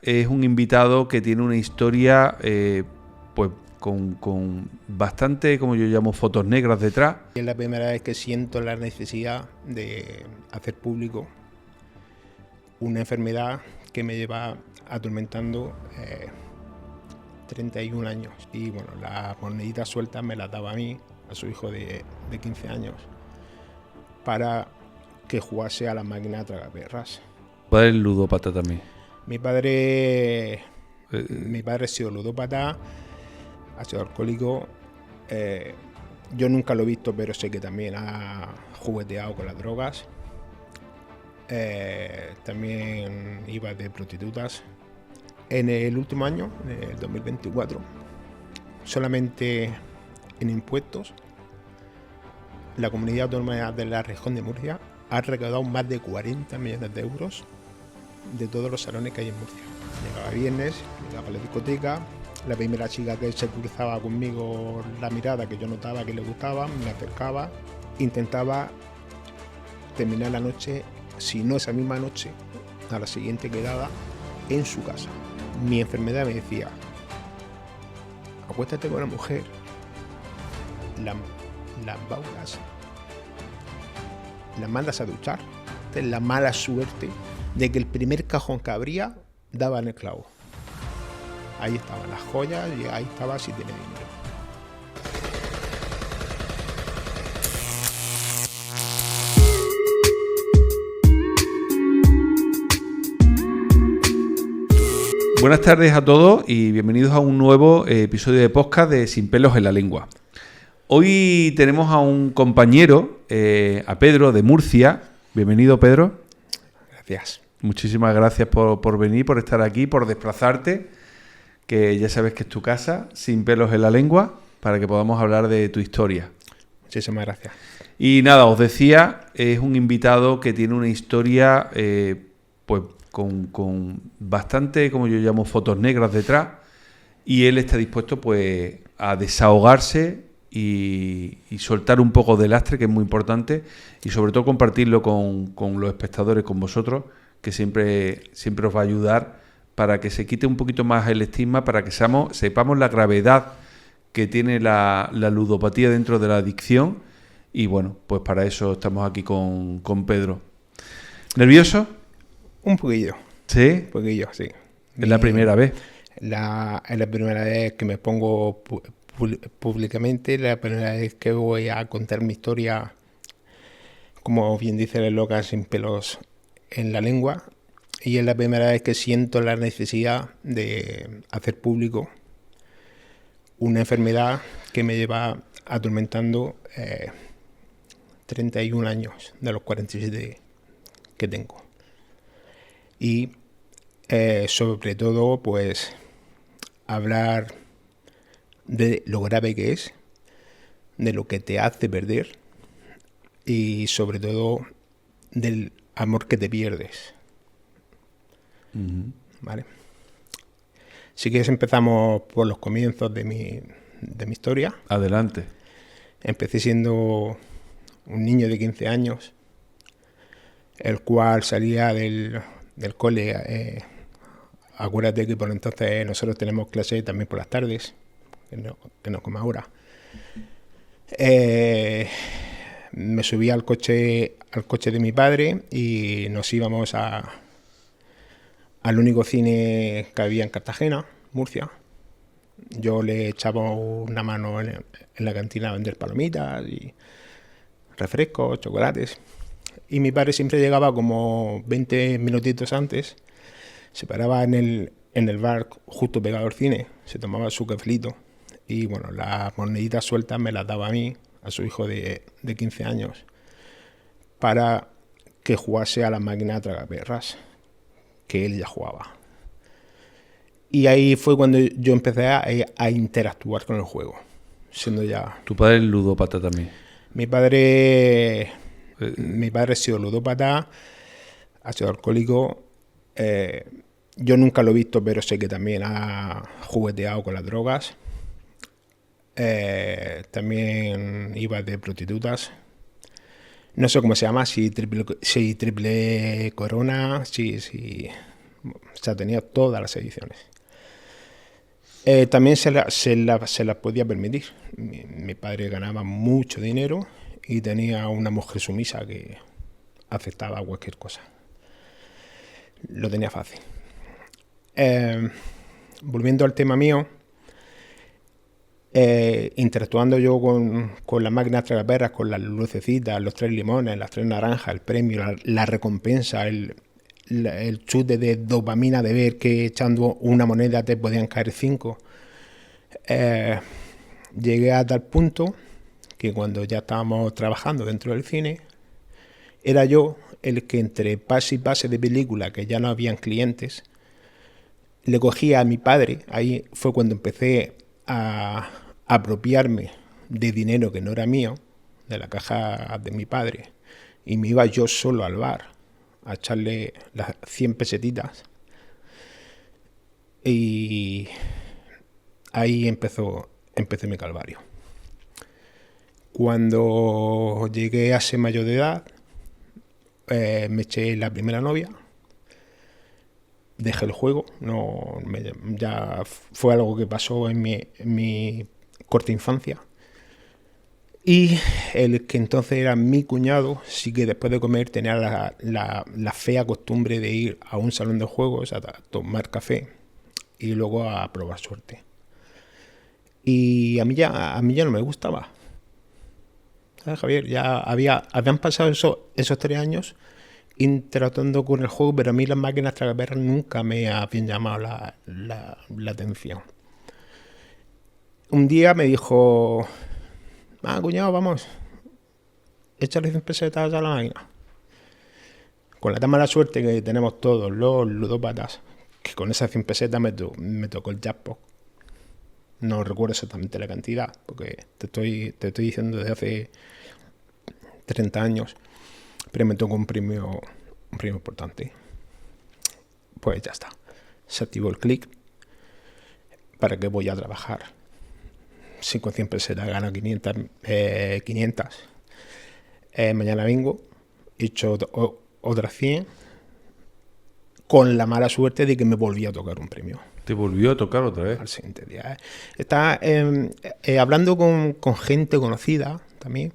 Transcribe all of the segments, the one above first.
es un invitado que tiene una historia pues con bastante, como yo llamo, fotos negras detrás. Es la primera vez que siento la necesidad de hacer público una enfermedad que me lleva atormentando 31 años. Y bueno, las moneditas sueltas me las daba a mí, a su hijo de 15 años, para que jugase a la máquina tragaperras. ¿Padre es ludópata también? Mi padre ha sido ludópata, ha sido alcohólico. Yo nunca lo he visto, pero sé que también ha jugueteado con las drogas. También iba de prostitutas. En el último año, en el 2024, solamente en impuestos, la comunidad autónoma de la región de Murcia ha recaudado más de 40 millones de euros de todos los salones que hay en Murcia. Llegaba viernes, llegaba a la discoteca, la primera chica que se cruzaba conmigo la mirada que yo notaba que le gustaba, me acercaba, intentaba terminar la noche, si no esa misma noche, a la siguiente quedada, en su casa. Mi enfermedad me decía: acuéstate con la mujer, la embaulas, la mandas a duchar. Esta es la mala suerte de que el primer cajón que abría daba en el clavo. Ahí estaban las joyas y ahí estaba si tiene dinero. Buenas tardes a todos y bienvenidos a un nuevo episodio de podcast de Sin pelos en la lengua. Hoy tenemos a un compañero, a Pedro de Murcia. Bienvenido, Pedro. Gracias. Muchísimas gracias por venir, por estar aquí, por desplazarte, que ya sabes que es tu casa, Sin pelos en la lengua, para que podamos hablar de tu historia. Muchísimas gracias. Y nada, os decía, es un invitado que tiene una historia pues con bastante, como yo llamo, fotos negras detrás, y él está dispuesto pues a desahogarse y soltar un poco de lastre, que es muy importante, y sobre todo compartirlo con los espectadores, con vosotros, que siempre os va a ayudar para que se quite un poquito más el estigma, para que sepamos la gravedad que tiene la ludopatía dentro de la adicción. Y bueno, pues para eso estamos aquí con Pedro. ¿Nervioso? Un poquillo. ¿Sí? Un poquillo, sí. ¿Es la primera vez? Es la primera vez que me pongo públicamente, la primera vez que voy a contar mi historia, como bien dice el eslogan, sin pelos en la lengua, y es la primera vez que siento la necesidad de hacer público una enfermedad que me lleva atormentando 31 años de los 47 que tengo. Y sobre todo, pues, hablar de lo grave que es, de lo que te hace perder y sobre todo del amor que te pierdes. ¿Vale? Si quieres empezamos por los comienzos de mi historia. Adelante. Empecé siendo un niño de 15 años, el cual salía del cole. Acuérdate que por entonces nosotros tenemos clase también por las tardes, que no como ahora. Me subí al coche de mi padre y nos íbamos al único cine que había en Cartagena, Murcia. Yo le echaba una mano en la cantina a vender palomitas y refrescos, chocolates. Y mi padre siempre llegaba como 20 minutitos antes, se paraba en el bar justo pegado al cine, se tomaba su cafelito y bueno, las moneditas sueltas me las daba a mí, a su hijo de 15 años, para que jugase a la máquina tragaperras, que él ya jugaba. Y ahí fue cuando yo empecé a interactuar con el juego, siendo ya... ¿Tu padre es ludópata también? Mi padre ha sido ludópata, ha sido alcohólico. Yo nunca lo he visto, pero sé que también ha jugueteado con las drogas. También iba de prostitutas. No sé cómo se llama, si triple corona, si O sea, tenía todas las ediciones. También se las podía permitir. Mi padre ganaba mucho dinero y tenía una mujer sumisa que aceptaba cualquier cosa. Lo tenía fácil. Volviendo al tema mío, interactuando yo con las máquinas tragaperras, con las lucecitas, los 3 limones, las 3 naranjas, el premio, la recompensa, el chute de dopamina de ver que echando una moneda te podían caer 5. Llegué a tal punto que cuando ya estábamos trabajando dentro del cine, era yo el que entre pase y pase de película, que ya no habían clientes, le cogía a mi padre. Ahí fue cuando empecé a apropiarme de dinero que no era mío, de la caja de mi padre, y me iba yo solo al bar a echarle las 100 pesetitas. Y ahí empezó mi calvario. Cuando llegué a ser mayor de edad, me eché la primera novia, dejé el juego, ya fue algo que pasó en mi corta infancia. Y el que entonces era mi cuñado, sí que después de comer tenía la fea costumbre de ir a un salón de juegos a tomar café y luego a probar suerte. Y a mí ya no me gustaba. ¿Sabes, Javier? Ya habían pasado esos 3 años interactuando con el juego, pero a mí las máquinas tragaperras nunca me habían llamado la atención. Un día me dijo: cuñado, vamos, échale 100 pesetas a la máquina. Con la tan mala suerte que tenemos todos los ludópatas, que con esas 100 pesetas me tocó el jackpot. No recuerdo exactamente la cantidad, porque te estoy diciendo desde hace 30 años, pero me tocó un premio importante. Pues ya está. Se activó el clic. ¿Para qué voy a trabajar? Si con 100 pesetas gano 500. Mañana vengo, he hecho otras 100, con la mala suerte de que me volvía a tocar un premio. ¿Te volvió a tocar otra vez? Al siguiente día. Está hablando con gente conocida también.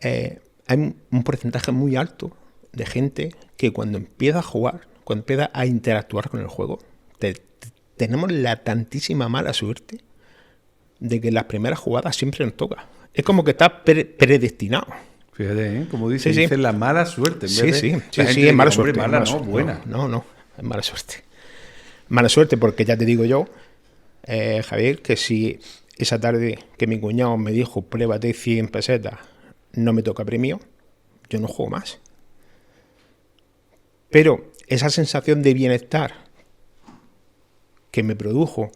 Hay un porcentaje muy alto de gente que cuando empieza a jugar, cuando empieza a interactuar con el juego, tenemos la tantísima mala suerte de que las primeras jugadas siempre nos toca. Es como que está predestinado. Fíjate, como dice la mala suerte. Sí, es mala suerte. Mala, no, buena. No, es mala suerte. Mala suerte porque ya te digo yo, Javier, que si esa tarde que mi cuñado me dijo pruébate 100 pesetas, no me toca premio, yo no juego más. Pero esa sensación de bienestar que me produjo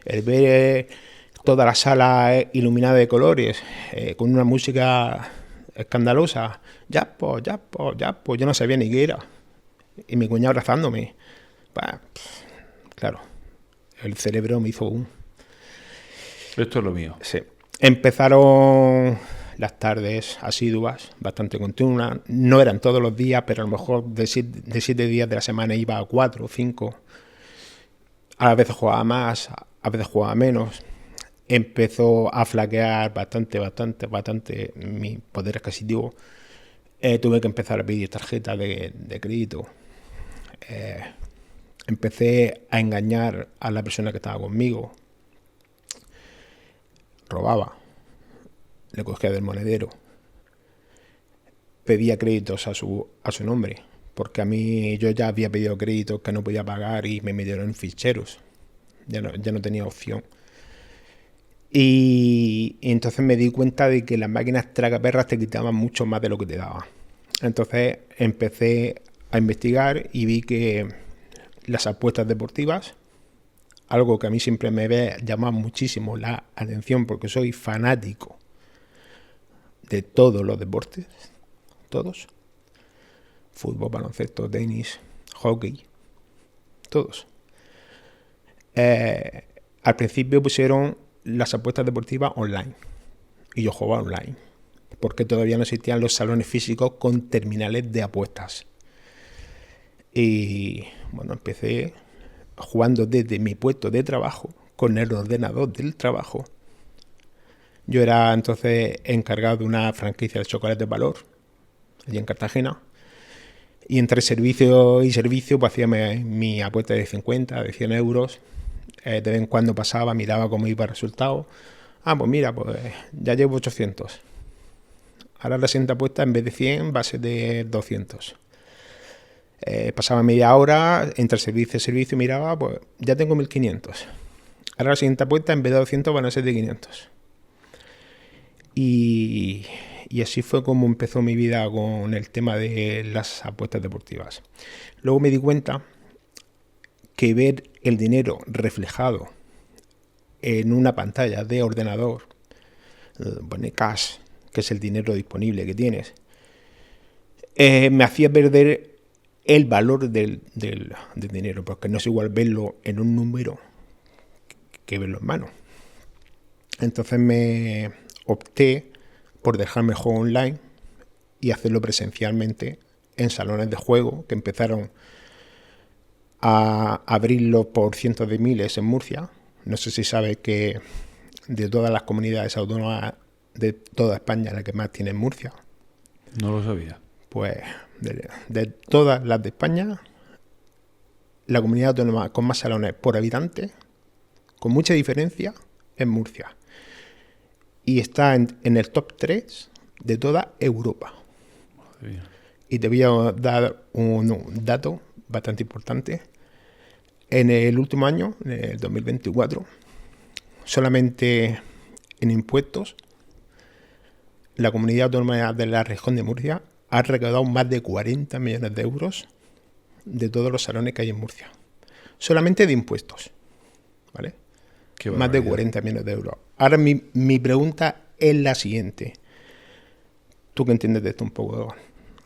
el ver toda la sala iluminada de colores, con una música escandalosa, ya, pues, yo no sabía ni qué era. Y mi cuñado abrazándome. Claro, el cerebro me hizo Esto es lo mío. Sí. Empezaron las tardes asiduas, bastante continuas. No eran todos los días, pero a lo mejor de 7 días de la semana iba a 4 o 5. A veces jugaba más, a veces jugaba menos. Empezó a flaquear bastante mi poder adquisitivo. Tuve que empezar a pedir tarjetas de crédito. Empecé a engañar a la persona que estaba conmigo. Robaba. Le cogía del monedero. Pedía créditos a su nombre. Porque a mí yo ya había pedido créditos que no podía pagar y me metieron en ficheros. Ya no tenía opción. Y entonces me di cuenta de que las máquinas tragaperras te quitaban mucho más de lo que te daban. Entonces empecé a investigar y vi que las apuestas deportivas, algo que a mí siempre me había llamado muchísimo la atención porque soy fanático de todos los deportes, todos, fútbol, baloncesto, tenis, hockey, todos. Al principio pusieron las apuestas deportivas online y yo jugaba online porque todavía no existían los salones físicos con terminales de apuestas. Y Bueno, empecé jugando desde mi puesto de trabajo, con el ordenador del trabajo. Yo era entonces encargado de una franquicia de chocolate Valor, allí en Cartagena. Y entre servicio y servicio pues hacía mi apuesta de 50, de 100 euros. De vez en cuando pasaba, miraba cómo iba el resultado. Pues mira, pues ya llevo 800. Ahora la siguiente apuesta en vez de 100 va a ser de 200. Pasaba media hora, entre servicio y servicio miraba, pues ya tengo 1500. Ahora la siguiente apuesta en vez de 200 van a ser de 500. Y así fue como empezó mi vida con el tema de las apuestas deportivas. Luego me di cuenta que ver el dinero reflejado en una pantalla de ordenador, pone cash, que es el dinero disponible que tienes, me hacía perder el valor del dinero, porque no es igual verlo en un número que verlo en mano. Entonces me opté por dejarme el juego online y hacerlo presencialmente en salones de juego que empezaron a abrirlo por cientos de miles en Murcia. No sé si sabes que de todas las comunidades autónomas de toda España, la que más tiene es Murcia. No lo sabía. Pues de todas las de España, la comunidad autónoma con más salones por habitante, con mucha diferencia, es Murcia. Y está en el top 3 de toda Europa. Madre mía. Y te voy a dar un dato bastante importante. En el último año, en el 2024, solamente en impuestos, la comunidad autónoma de la región de Murcia ha recaudado más de 40 millones de euros de todos los salones que hay en Murcia. Solamente de impuestos, ¿vale? Más de 40 millones de euros. Ahora mi pregunta es la siguiente. Tú que entiendes de esto un poco,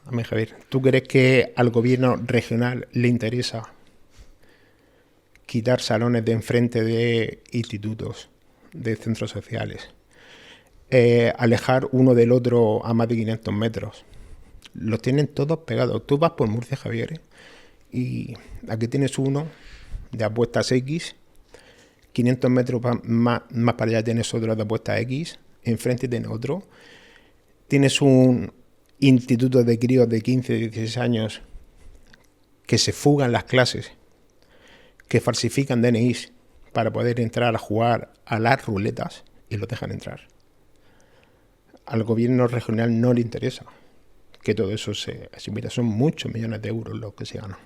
a mí, Javier, ¿tú crees que al gobierno regional le interesa quitar salones de enfrente de institutos, de centros sociales, alejar uno del otro a más de 500 metros? Los tienen todos pegados. Tú vas por Murcia, Javier, y aquí tienes uno de apuestas X, 500 metros más para allá tienes otro de apuestas X, enfrente tienes otro. Tienes un instituto de críos de 15, 16 años que se fugan las clases, que falsifican DNIs para poder entrar a jugar a las ruletas y los dejan entrar. Al gobierno regional no le interesa que todo eso se mira, son muchos millones de euros los que se ganan.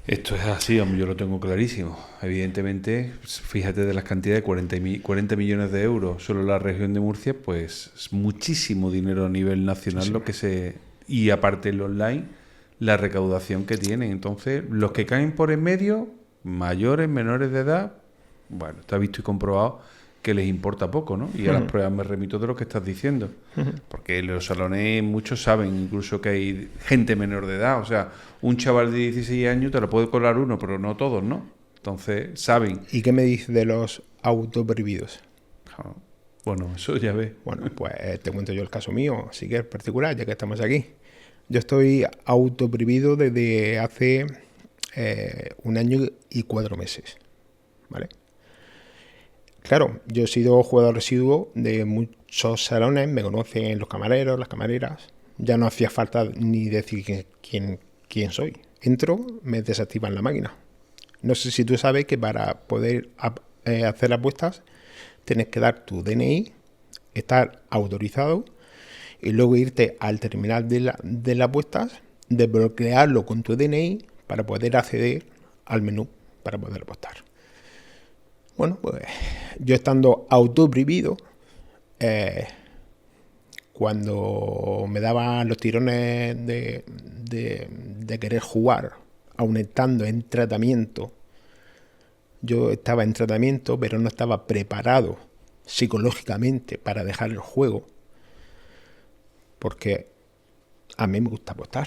Esto es así, hombre, yo lo tengo clarísimo. Evidentemente, fíjate de las cantidades de 40 millones de euros solo en la región de Murcia, pues es muchísimo dinero a nivel nacional, sí. Lo que se... Y aparte el online, la recaudación que tienen. Entonces, los que caen por en medio, mayores, menores de edad, bueno, está visto y comprobado que les importa poco, ¿no? Y a las pruebas me remito de lo que estás diciendo. Porque en los salones muchos saben incluso que hay gente menor de edad. O sea, un chaval de 16 años te lo puede colar uno, pero no todos, ¿no? Entonces, saben. ¿Y qué me dices de los autoprohibidos? Bueno, eso ya ves. Bueno, pues te cuento yo el caso mío, sí que es particular, ya que estamos aquí. Yo estoy autoprohibido desde hace 1 año y 4 meses, ¿vale? Claro, yo he sido jugador residuo de muchos salones, me conocen los camareros, las camareras. Ya no hacía falta ni decir quién soy. Entro, me desactivan la máquina. No sé si tú sabes que para poder hacer apuestas tienes que dar tu DNI, estar autorizado y luego irte al terminal de las apuestas, desbloquearlo con tu DNI para poder acceder al menú para poder apostar. Bueno, pues yo estando autoprohibido, cuando me daban los tirones de querer jugar, aun estando en tratamiento, yo estaba en tratamiento, pero no estaba preparado psicológicamente para dejar el juego, porque a mí me gusta apostar,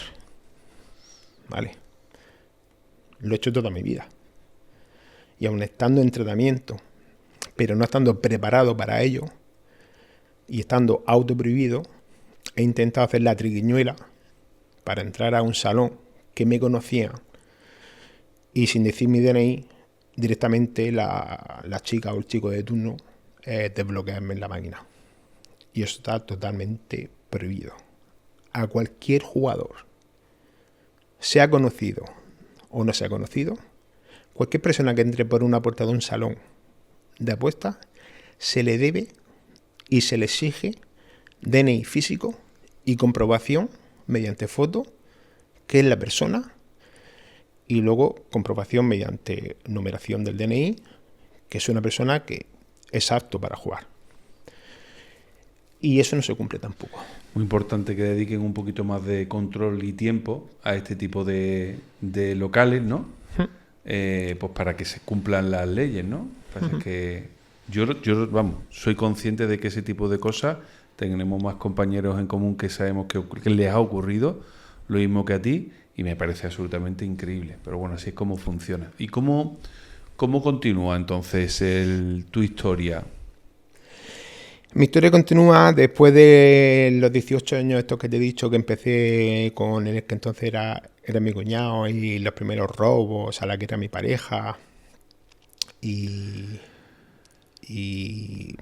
¿vale? Lo he hecho toda mi vida. Y aun estando en tratamiento, pero no estando preparado para ello, y estando autoprohibido, he intentado hacer la triquiñuela para entrar a un salón que me conocía y sin decir mi DNI, directamente la chica o el chico de turno desbloquearme la máquina. Y eso está totalmente prohibido. A cualquier jugador, sea conocido o no sea conocido, cualquier persona que entre por una puerta de un salón de apuestas, se le debe y se le exige DNI físico y comprobación mediante foto que es la persona, y luego comprobación mediante numeración del DNI que es una persona que es apto para jugar. Y eso no se cumple tampoco. Muy importante que dediquen un poquito más de control y tiempo a este tipo de locales, ¿no? Pues para que se cumplan las leyes, ¿no? Pasa que yo, vamos, soy consciente de que ese tipo de cosas tenemos más compañeros en común que sabemos que les ha ocurrido lo mismo que a ti, y me parece absolutamente increíble. Pero bueno, así es como funciona. ¿Y cómo continúa entonces tu historia? Mi historia continúa después de los 18 años estos que te he dicho, que empecé con el que entonces era mi cuñado, y los primeros robos a la que era mi pareja. Y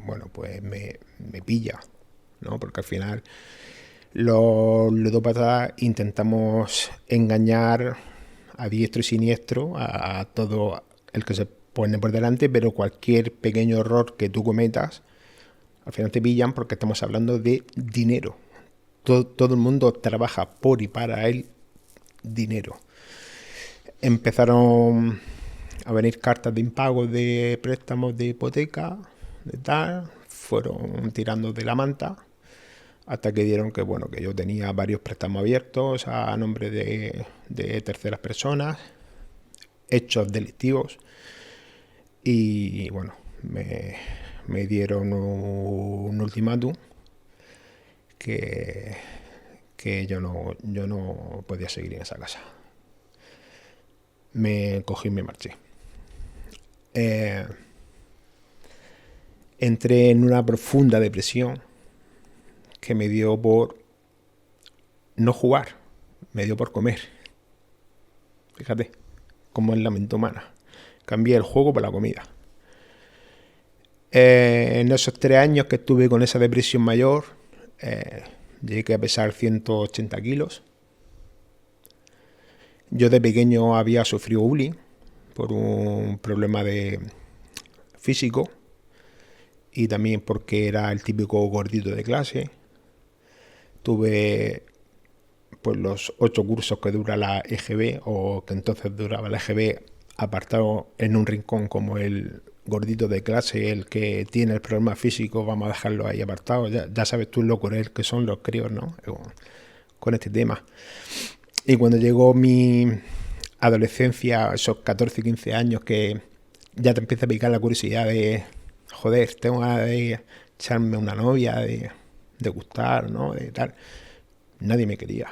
bueno, pues me pilla, ¿no? Porque al final los ludópatas intentamos engañar a diestro y siniestro a todo el que se pone por delante, pero cualquier pequeño error que tú cometas, al final te pillan, porque estamos hablando de dinero. Todo el mundo trabaja por y para el dinero. Empezaron a venir cartas de impago de préstamos de hipoteca, de tal, fueron tirando de la manta hasta que dieron que, bueno, que yo tenía varios préstamos abiertos a nombre de terceras personas, hechos delictivos, y bueno, me dieron un ultimátum que yo no podía seguir en esa casa. Me cogí y me marché. Entré en una profunda depresión que me dio por no jugar, me dio por comer. Fíjate cómo es la mente humana. Cambié el juego por la comida. En esos 3 años que estuve con esa depresión mayor, llegué a pesar 180 kilos. Yo de pequeño había sufrido bullying por un problema físico, y también porque era el típico gordito de clase. Tuve pues los 8 cursos que dura la EGB, o que entonces duraba la EGB, apartado en un rincón como el gordito de clase, el que tiene el problema físico, vamos a dejarlo ahí apartado. Ya sabes tú lo cruel que son los críos, ¿no? Con este tema. Y cuando llegó mi adolescencia, esos 14, 15 años, que ya te empieza a picar la curiosidad de, joder, tengo ganas de echarme una novia, de gustar, ¿no? De tal. Nadie me quería.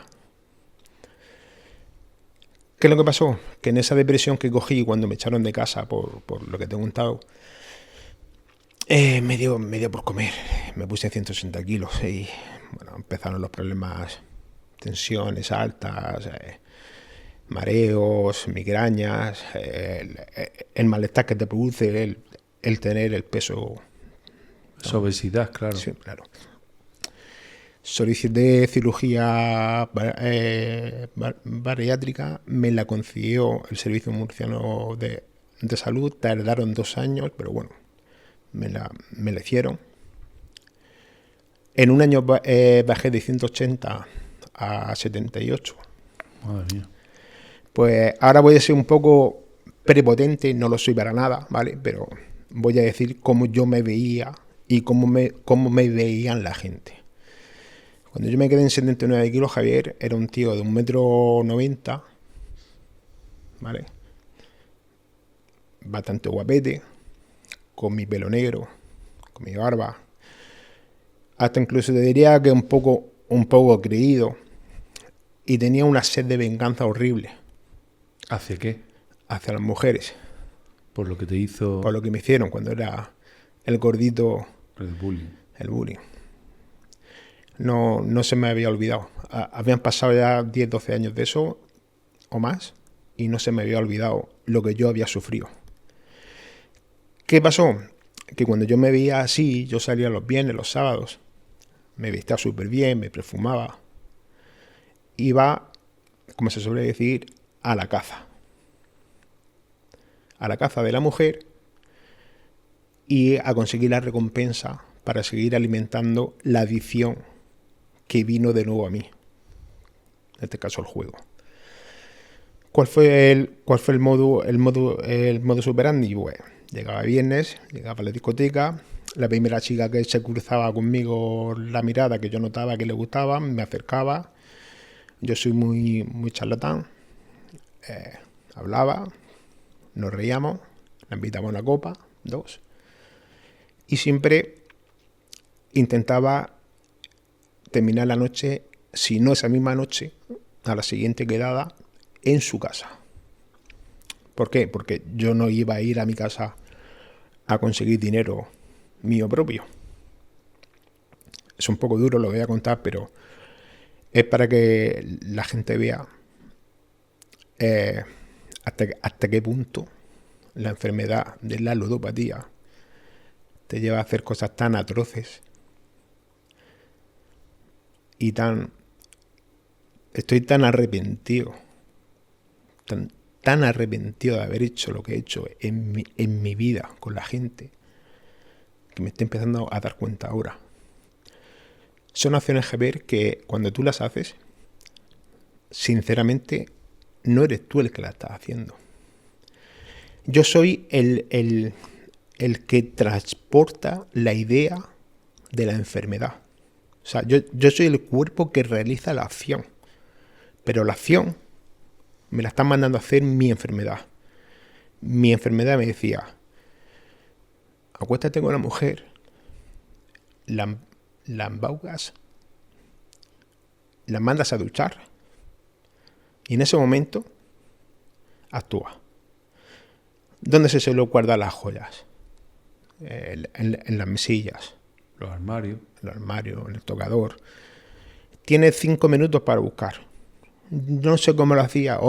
¿Qué es lo que pasó? Que en esa depresión que cogí cuando me echaron de casa por lo que te he contado, me dio por comer. Me puse 160 kilos y bueno, empezaron los problemas, tensiones altas, mareos, migrañas, el malestar que te produce el tener el peso. Es obesidad, claro. Sí, claro. Solicité cirugía bariátrica, me la concedió el Servicio Murciano de Salud. Tardaron 2 años, pero bueno, me la hicieron. En un año bajé de 180 a 78. Madre mía. Pues ahora voy a ser un poco prepotente, no lo soy para nada, ¿vale? Pero voy a decir cómo yo me veía y cómo me veían la gente. Cuando yo me quedé en 79 kilos, Javier era un tío de 1,90 m, ¿vale? Bastante guapete, con mi pelo negro, con mi barba. Hasta incluso te diría que un poco creído. Y tenía una sed de venganza horrible. ¿Hacia qué? Hacia las mujeres. Por lo que te hizo... Por lo que me hicieron cuando era el gordito. El bullying. El bullying. No se me había olvidado. Habían pasado ya 10, 12 años de eso o más, y no se me había olvidado lo que yo había sufrido. ¿Qué pasó? Que cuando yo me veía así, yo salía los viernes, los sábados, me vestía súper bien, me perfumaba, iba, como se suele decir, a la caza de la mujer y a conseguir la recompensa para seguir alimentando la adicción que vino de nuevo a mí, en este caso el juego. ¿Cuál fue el modo operandi? Pues llegaba viernes, llegaba a la discoteca, la primera chica que se cruzaba conmigo la mirada que yo notaba que le gustaba, me acercaba, yo soy muy charlatán, hablaba, nos reíamos, la invitaba a una copa, 2, y siempre intentaba terminar la noche, si no esa misma noche, a la siguiente quedada, en su casa. ¿Por qué? Porque yo no iba a ir a mi casa a conseguir dinero mío propio. Es un poco duro, lo voy a contar, pero es para que la gente vea hasta qué punto la enfermedad de la ludopatía te lleva a hacer cosas tan atroces y estoy tan arrepentido, tan arrepentido de haber hecho lo que he hecho en mi vida con la gente, que me estoy empezando a dar cuenta ahora. Son acciones que ver que cuando tú las haces, sinceramente, no eres tú el que las estás haciendo. Yo soy el que transporta la idea de la enfermedad. O sea, yo soy el cuerpo que realiza la acción, pero la acción me la están mandando a hacer mi enfermedad. Mi enfermedad me decía, acuéstate con la mujer, la embaucas, la mandas a duchar y en ese momento actúa. ¿Dónde se suele guardar las joyas? En las mesillas. Los armarios. El armario, en el tocador. Tienes 5 minutos para buscar. No sé cómo lo hacía.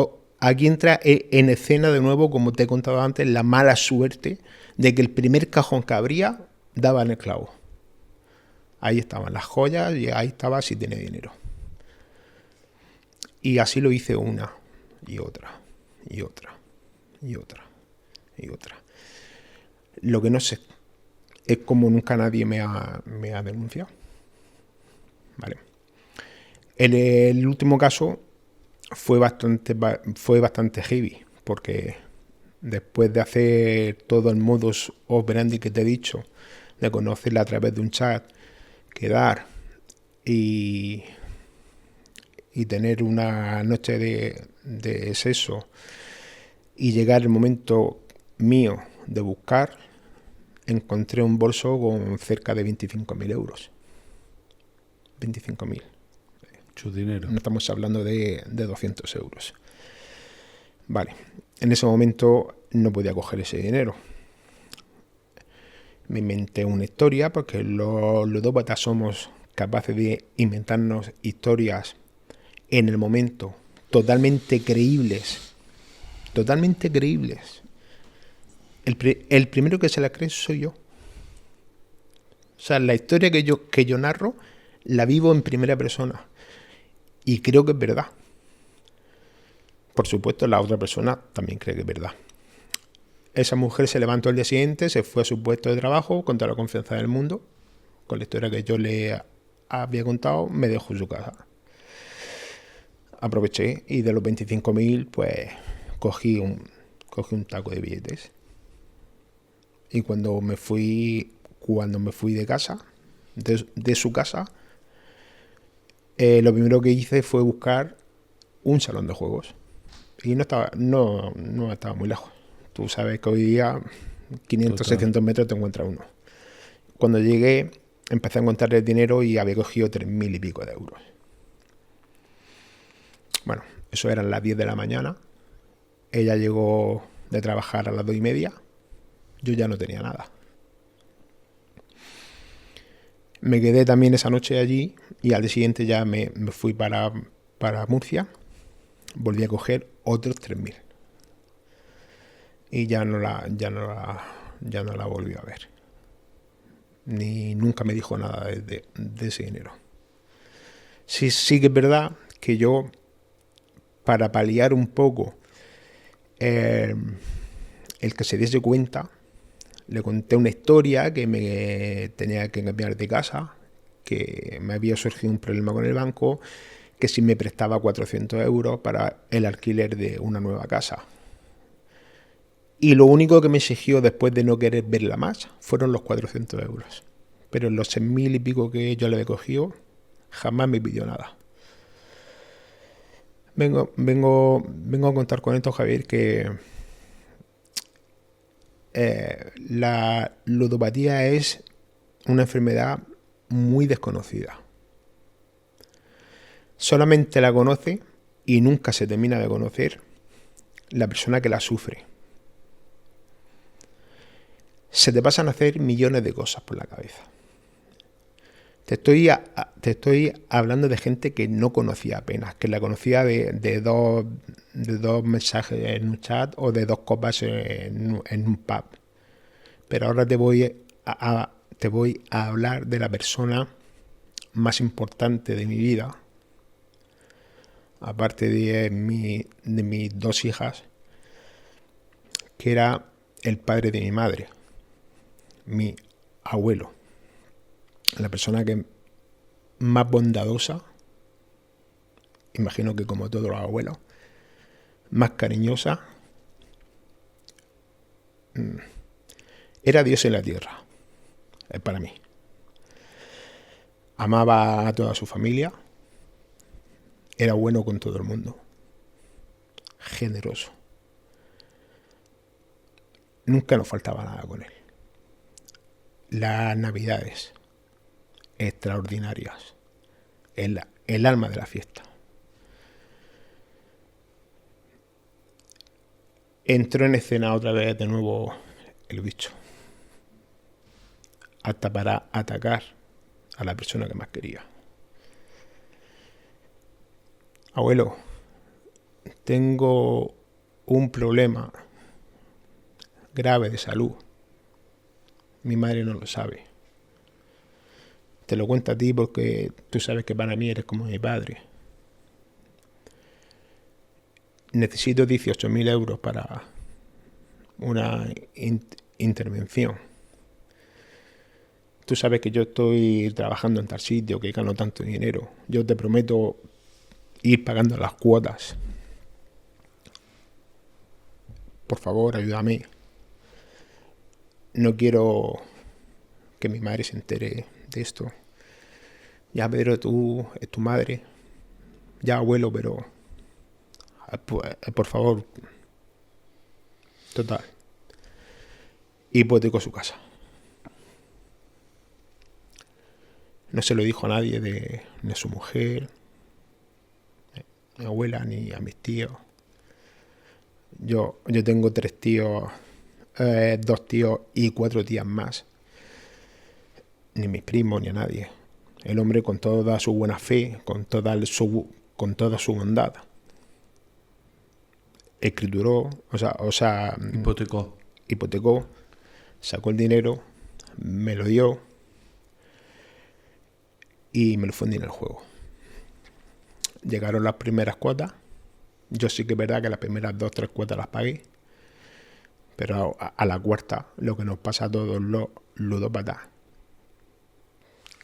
Aquí entra en escena de nuevo, como te he contado antes, la mala suerte de que el primer cajón que abría daba en el clavo. Ahí estaban las joyas y ahí estaba si tenía dinero. Y así lo hice una y otra y otra y otra y otra. Lo que no sé es cómo nunca nadie me ha denunciado. Vale. El último caso fue bastante heavy, porque después de hacer todo el modus operandi que te he dicho, de conocerla a través de un chat, quedar y tener una noche de sexo y llegar el momento mío de buscar, encontré un bolso con cerca de 25.000 euros. 25.000. Mucho dinero. No estamos hablando de 200 euros. Vale. En ese momento no podía coger ese dinero. Me inventé una historia, porque los ludópatas somos capaces de inventarnos historias en el momento totalmente creíbles. Totalmente creíbles. El primero que se la cree soy yo. O sea, la historia que yo narro la vivo en primera persona. Y creo que es verdad. Por supuesto, la otra persona también cree que es verdad. Esa mujer se levantó al día siguiente, se fue a su puesto de trabajo con toda la confianza del mundo. Con la historia que yo le había contado, me dejó en su casa. Aproveché y de los 25.000, pues cogí un taco de billetes. Y cuando me fui de casa, de su casa, lo primero que hice fue buscar un salón de juegos. Y no estaba muy lejos. Tú sabes que hoy día 500, 600 metros te encuentras uno. Cuando llegué, empecé a encontrar el dinero y había cogido 3.000 y pico de euros. Bueno, eso eran las 10 de la mañana. Ella llegó de trabajar a las 2:30. Yo ya no tenía nada. Me quedé también esa noche allí y al día siguiente ya me fui para Murcia. Volví a coger otros 3.000. y ya no la volvió a ver. Ni nunca me dijo nada de ese dinero. Sí que es verdad que yo, para paliar un poco el que se diese cuenta, le conté una historia que me tenía que cambiar de casa, que me había surgido un problema con el banco, que si me prestaba 400 euros para el alquiler de una nueva casa. Y lo único que me exigió después de no querer verla más fueron los 400 euros. Pero en los 6.000 y pico que yo le había cogido, jamás me pidió nada. Vengo a contar con esto, Javier, que la ludopatía es una enfermedad muy desconocida. Solamente la conoce, y nunca se termina de conocer, la persona que la sufre. Se te pasan a hacer millones de cosas por la cabeza. Te estoy hablando de gente que no conocía apenas, que la conocía de dos mensajes en un chat o de 2 copas en un pub. Pero ahora te voy a hablar de la persona más importante de mi vida, aparte de mis 2 hijas, que era el padre de mi madre, mi abuelo. La persona que más bondadosa, imagino que como todos los abuelos, más cariñosa, era Dios en la tierra, para mí. Amaba a toda su familia, era bueno con todo el mundo, generoso. Nunca nos faltaba nada con él. Las navidades, extraordinarias, el alma de la fiesta. Entró en escena otra vez de nuevo el bicho, hasta para atacar a la persona que más quería. Abuelo, tengo un problema grave de salud. Mi madre no lo sabe. Te lo cuento a ti porque tú sabes que para mí eres como mi padre. Necesito 18.000 euros para una intervención. Tú sabes que yo estoy trabajando en tal sitio, que gano tanto dinero. Yo te prometo ir pagando las cuotas. Por favor, ayúdame. No quiero que mi madre se entere de esto. Ya, Pedro, tú es tu madre. Ya, abuelo, pero por favor. Total. Hipotecó su casa. No se lo dijo a nadie, ni a su mujer, a mi abuela, ni a mis tíos. Yo tengo 3 tíos, 2 tíos y 4 tías más. Ni mis primos, ni a nadie. El hombre, con toda su buena fe, con toda su bondad, escrituró, hipotecó, sacó el dinero, me lo dio y me lo fundí en el juego. Llegaron las primeras cuotas. Yo sí que es verdad que las primeras 2-3 cuotas las pagué, pero a la cuarta, lo que nos pasa a todos los ludópatas,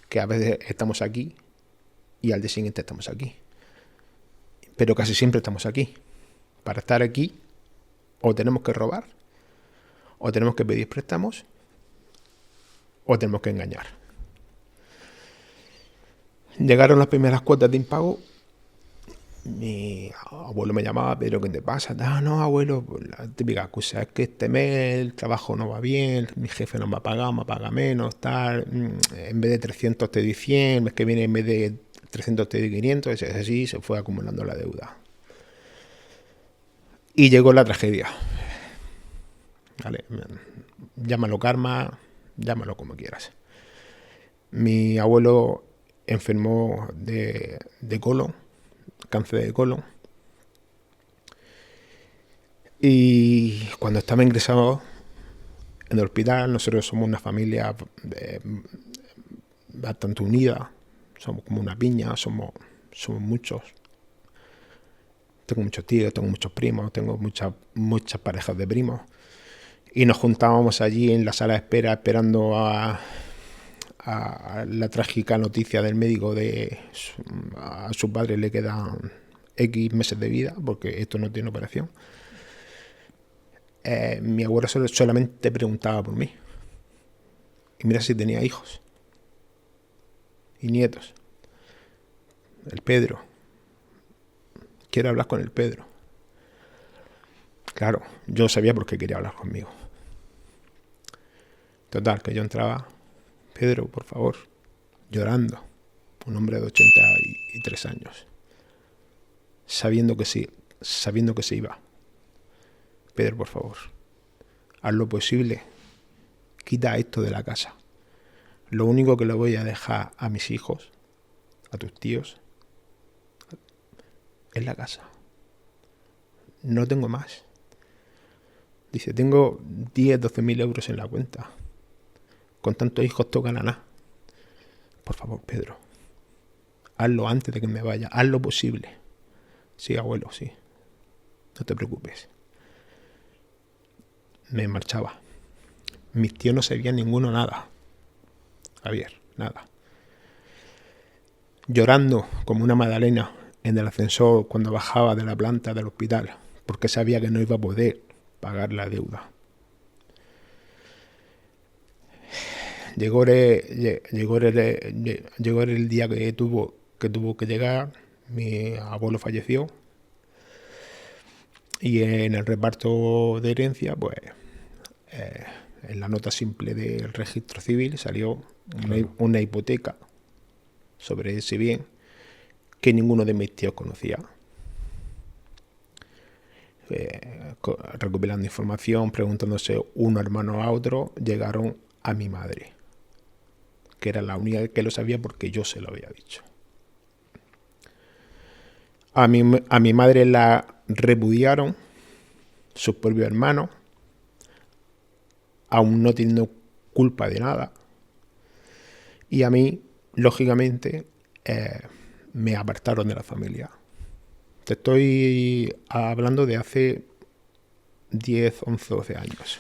que a veces estamos aquí y al día siguiente estamos aquí, pero casi siempre estamos aquí. Para estar aquí, o tenemos que robar, o tenemos que pedir préstamos, o tenemos que engañar. Llegaron las primeras cuotas de impago. Mi abuelo me llamaba: ¿pero qué te pasa? No, abuelo, pues la típica cosa es que este mes el trabajo no va bien, mi jefe no me ha pagado, me paga menos, tal. En vez de 300 te di 100, el mes que viene en vez de 300 te di 500, es así, se fue acumulando la deuda. Y llegó la tragedia. Vale, llámalo karma, llámalo como quieras. Mi abuelo enfermó de colon, cáncer de colon, Y cuando estaba ingresado en el hospital, nosotros somos una familia bastante unida, somos como una piña, somos muchos. Tengo muchos tíos, tengo muchos primos, tengo muchas parejas de primos. Y nos juntábamos allí en la sala de espera esperando a la trágica noticia del médico de a su padre le quedan X meses de vida porque esto no tiene operación. Mi abuelo solamente preguntaba por mí. Y mira si tenía hijos y nietos. El Pedro. Quiero hablar con el Pedro. Claro, yo sabía por qué quería hablar conmigo. Total, que yo entraba, Pedro, por favor, llorando, un hombre de 83 años, sabiendo que se iba. Pedro, por favor, haz lo posible, quita esto de la casa. Lo único que le voy a dejar a mis hijos, a tus tíos, es la casa. No tengo más. Dice, tengo 10, 12.000 euros en la cuenta. Con tantos hijos tocan a nada. Por favor, Pedro, hazlo antes de que me vaya. Haz lo posible. Sí, abuelo, sí. No te preocupes. Me marchaba. Mis tíos no sabían ninguno nada. Javier, nada. Llorando como una magdalena en el ascensor cuando bajaba de la planta del hospital, porque sabía que no iba a poder pagar la deuda. Llegó el día que tuvo que llegar. Mi abuelo falleció y en el reparto de herencia, pues en la nota simple del registro civil salió una hipoteca sobre ese bien que ninguno de mis tíos conocía. Recopilando información, preguntándose uno hermano a otro, llegaron a mi madre, que era la única que lo sabía porque yo se lo había dicho. A mi madre la repudiaron sus propios hermanos, aún no teniendo culpa de nada. Y a mí, lógicamente, me apartaron de la familia. Te estoy hablando de hace 10, 11, 12 años.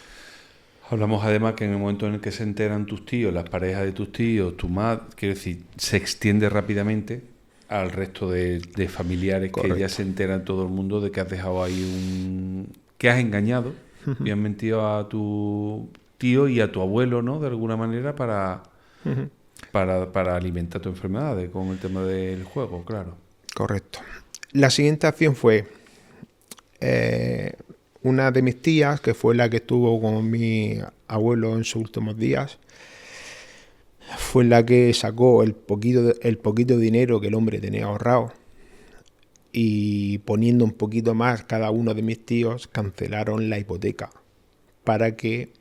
Hablamos además que en el momento en el que se enteran tus tíos, las parejas de tus tíos, tu madre, quiero decir, se extiende rápidamente al resto de familiares. Correcto. Que ya se enteran todo el mundo de que has dejado ahí que has engañado y has mentido a tu tío y a tu abuelo, ¿no? De alguna manera para alimentar tu enfermedad con el tema del juego, claro. Correcto. La siguiente acción fue una de mis tías, que fue la que estuvo con mi abuelo en sus últimos días, fue la que sacó el poquito dinero que el hombre tenía ahorrado y poniendo un poquito más cada uno de mis tíos cancelaron la hipoteca para que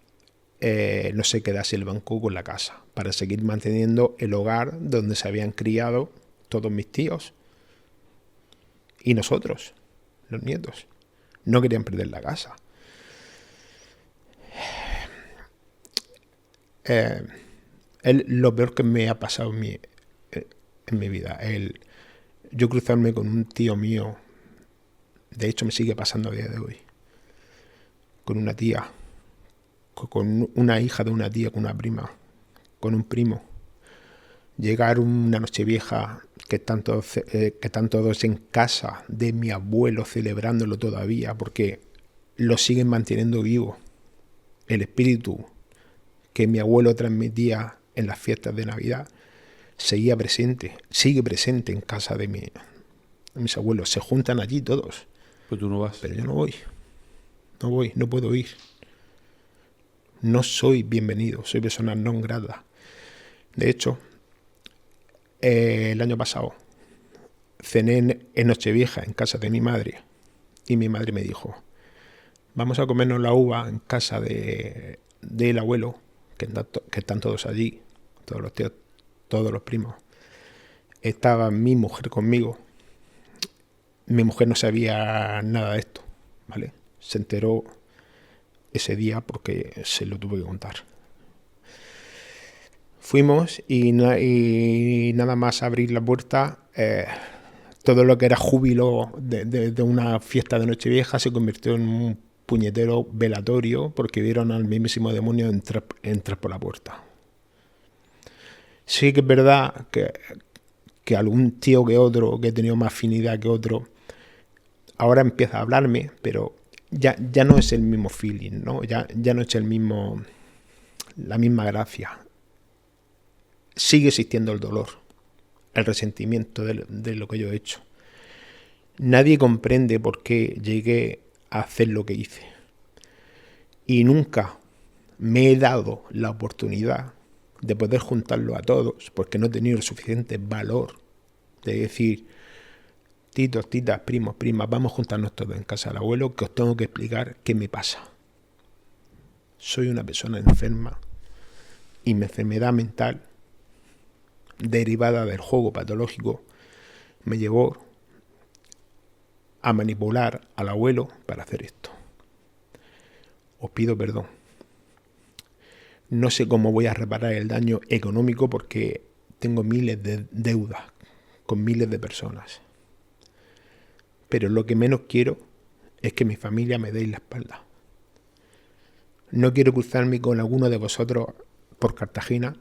no se quedase el banco con la casa, para seguir manteniendo el hogar donde se habían criado todos mis tíos y nosotros, los nietos. No querían perder la casa. Lo peor que me ha pasado en mi vida, yo cruzarme con un tío mío, de hecho me sigue pasando a día de hoy, con una tía, con una hija de una tía, con una prima, con un primo. Llegar una noche vieja que están todos en casa de mi abuelo celebrándolo todavía porque lo siguen manteniendo vivo. El espíritu que mi abuelo transmitía en las fiestas de Navidad sigue presente en casa de mis abuelos. Se juntan allí todos. Pues tú no vas. Pero yo no voy, no puedo ir. No soy bienvenido, soy persona non grata. De hecho, el año pasado cené en Nochevieja en casa de mi madre y mi madre me dijo: vamos a comernos la uva en casa del abuelo, que están todos allí, todos los tíos, todos los primos. Estaba mi mujer conmigo. Mi mujer no sabía nada de esto, ¿vale? se enteró ese día porque se lo tuve que contar. Fuimos y nada más abrir la puerta, todo lo que era júbilo de una fiesta de Nochevieja se convirtió en un puñetero velatorio porque vieron al mismísimo demonio entrar por la puerta. Sí que es verdad que algún tío que otro, que he tenido más afinidad que otro, ahora empieza a hablarme, pero ya no es el mismo feeling, ¿no? Ya no es la misma gracia. Sigue existiendo el dolor, el resentimiento de lo que yo he hecho. Nadie comprende por qué llegué a hacer lo que hice. Y nunca me he dado la oportunidad de poder juntarlo a todos, porque no he tenido el suficiente valor de decir: titos, titas, primos, primas, vamos a juntarnos todos en casa del abuelo, que os tengo que explicar qué me pasa. Soy una persona enferma y mi enfermedad mental, derivada del juego patológico, me llevó a manipular al abuelo para hacer esto. Os pido perdón. No sé cómo voy a reparar el daño económico porque tengo miles de deudas con miles de personas. Pero lo que menos quiero es que mi familia me deis la espalda. No quiero cruzarme con alguno de vosotros por Cartagena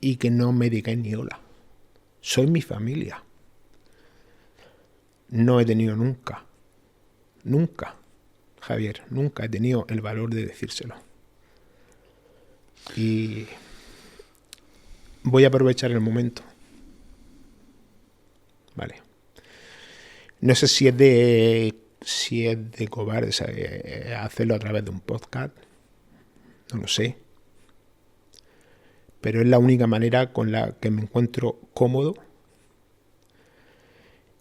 y que no me digáis ni hola. Soy mi familia. No he tenido nunca, Javier, nunca he tenido el valor de decírselo. Y voy a aprovechar el momento. Vale. No sé si es de cobarde hacerlo a través de un podcast. No lo sé. Pero es la única manera con la que me encuentro cómodo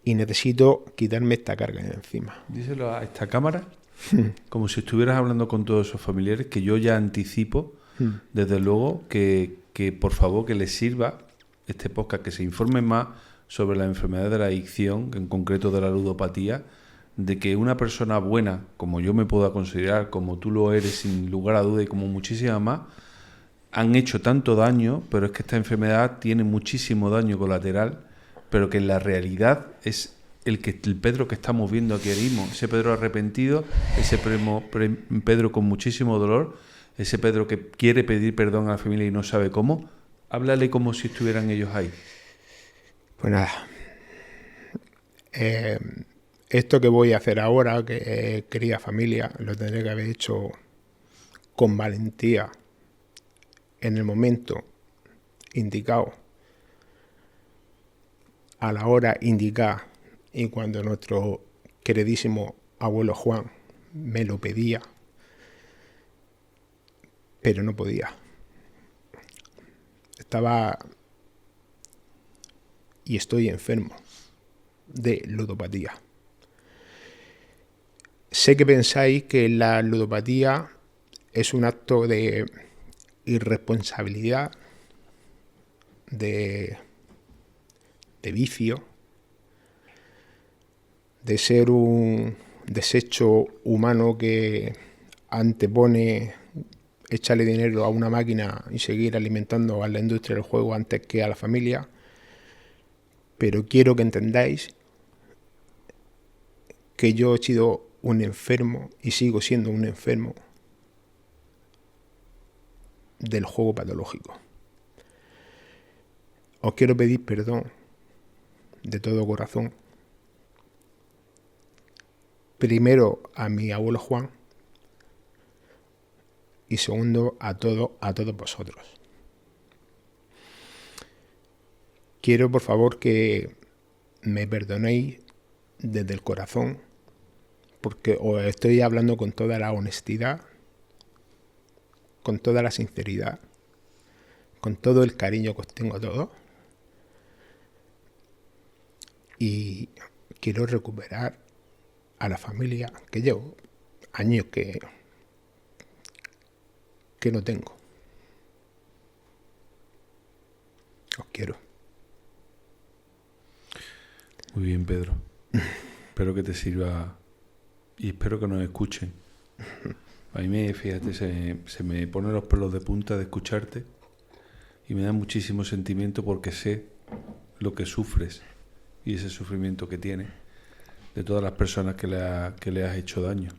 y necesito quitarme esta carga de encima. Díselo a esta cámara, como si estuvieras hablando con todos esos familiares, que yo ya anticipo, desde luego, que por favor que les sirva este podcast, que se informen más sobre la enfermedad de la adicción, en concreto de la ludopatía, de que una persona buena, como yo me pueda considerar, como tú lo eres sin lugar a duda y como muchísimas más, han hecho tanto daño, pero es que esta enfermedad tiene muchísimo daño colateral, pero que en la realidad es el Pedro que estamos viendo aquí ahora mismo, ese Pedro arrepentido, ese Pedro con muchísimo dolor, ese Pedro que quiere pedir perdón a la familia y no sabe cómo. Háblale como si estuvieran ellos ahí. Pues nada, esto que voy a hacer ahora, querida familia, lo tendré que haber hecho con valentía, en el momento indicado, a la hora indicada, y cuando nuestro queridísimo abuelo Juan me lo pedía, pero no podía. Estaba y estoy enfermo de ludopatía. Sé que pensáis que la ludopatía es un acto de irresponsabilidad, de vicio, de ser un desecho humano que antepone echarle dinero a una máquina y seguir alimentando a la industria del juego antes que a la familia. Pero quiero que entendáis que yo he sido un enfermo y sigo siendo un enfermo del juego patológico. Os quiero pedir perdón de todo corazón. Primero a mi abuelo Juan y segundo a todos vosotros. Quiero por favor que me perdonéis desde el corazón, porque os estoy hablando con toda la honestidad, con toda la sinceridad, con todo el cariño que os tengo a todos. Y quiero recuperar a la familia que llevo años que no tengo. Os quiero. Muy bien, Pedro. Espero que te sirva Y espero que nos escuchen. A mí, fíjate, se me ponen los pelos de punta de escucharte y me da muchísimo sentimiento porque sé lo que sufres y ese sufrimiento que tienes de todas las personas que le has hecho daño,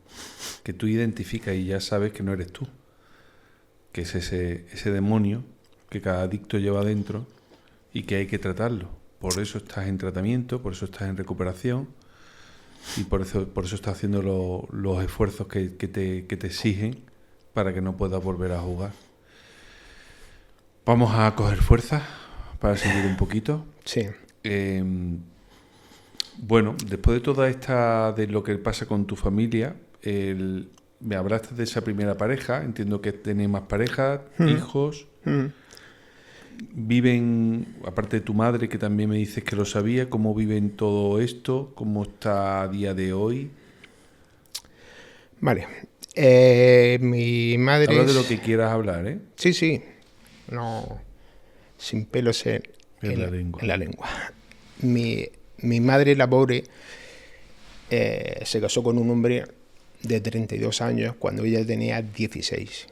que tú identificas y ya sabes que no eres tú, que es ese demonio que cada adicto lleva dentro y que hay que tratarlo. Por eso estás en tratamiento, por eso estás en recuperación y por eso estás haciendo los esfuerzos que te exigen para que no puedas volver a jugar. Vamos a coger fuerza para seguir un poquito. Sí. Bueno, después de toda de lo que pasa con tu familia, me hablaste de esa primera pareja, entiendo que tenéis más parejas, hijos, viven, aparte de tu madre, que también me dices que lo sabía, ¿cómo viven todo esto? ¿Cómo está a día de hoy? Vale. Mi madre... Habla de lo que quieras hablar, ¿eh? Sí, sí. No, sin pelos en la lengua. En la lengua. Mi madre, la pobre, se casó con un hombre de 32 años cuando ella tenía 16.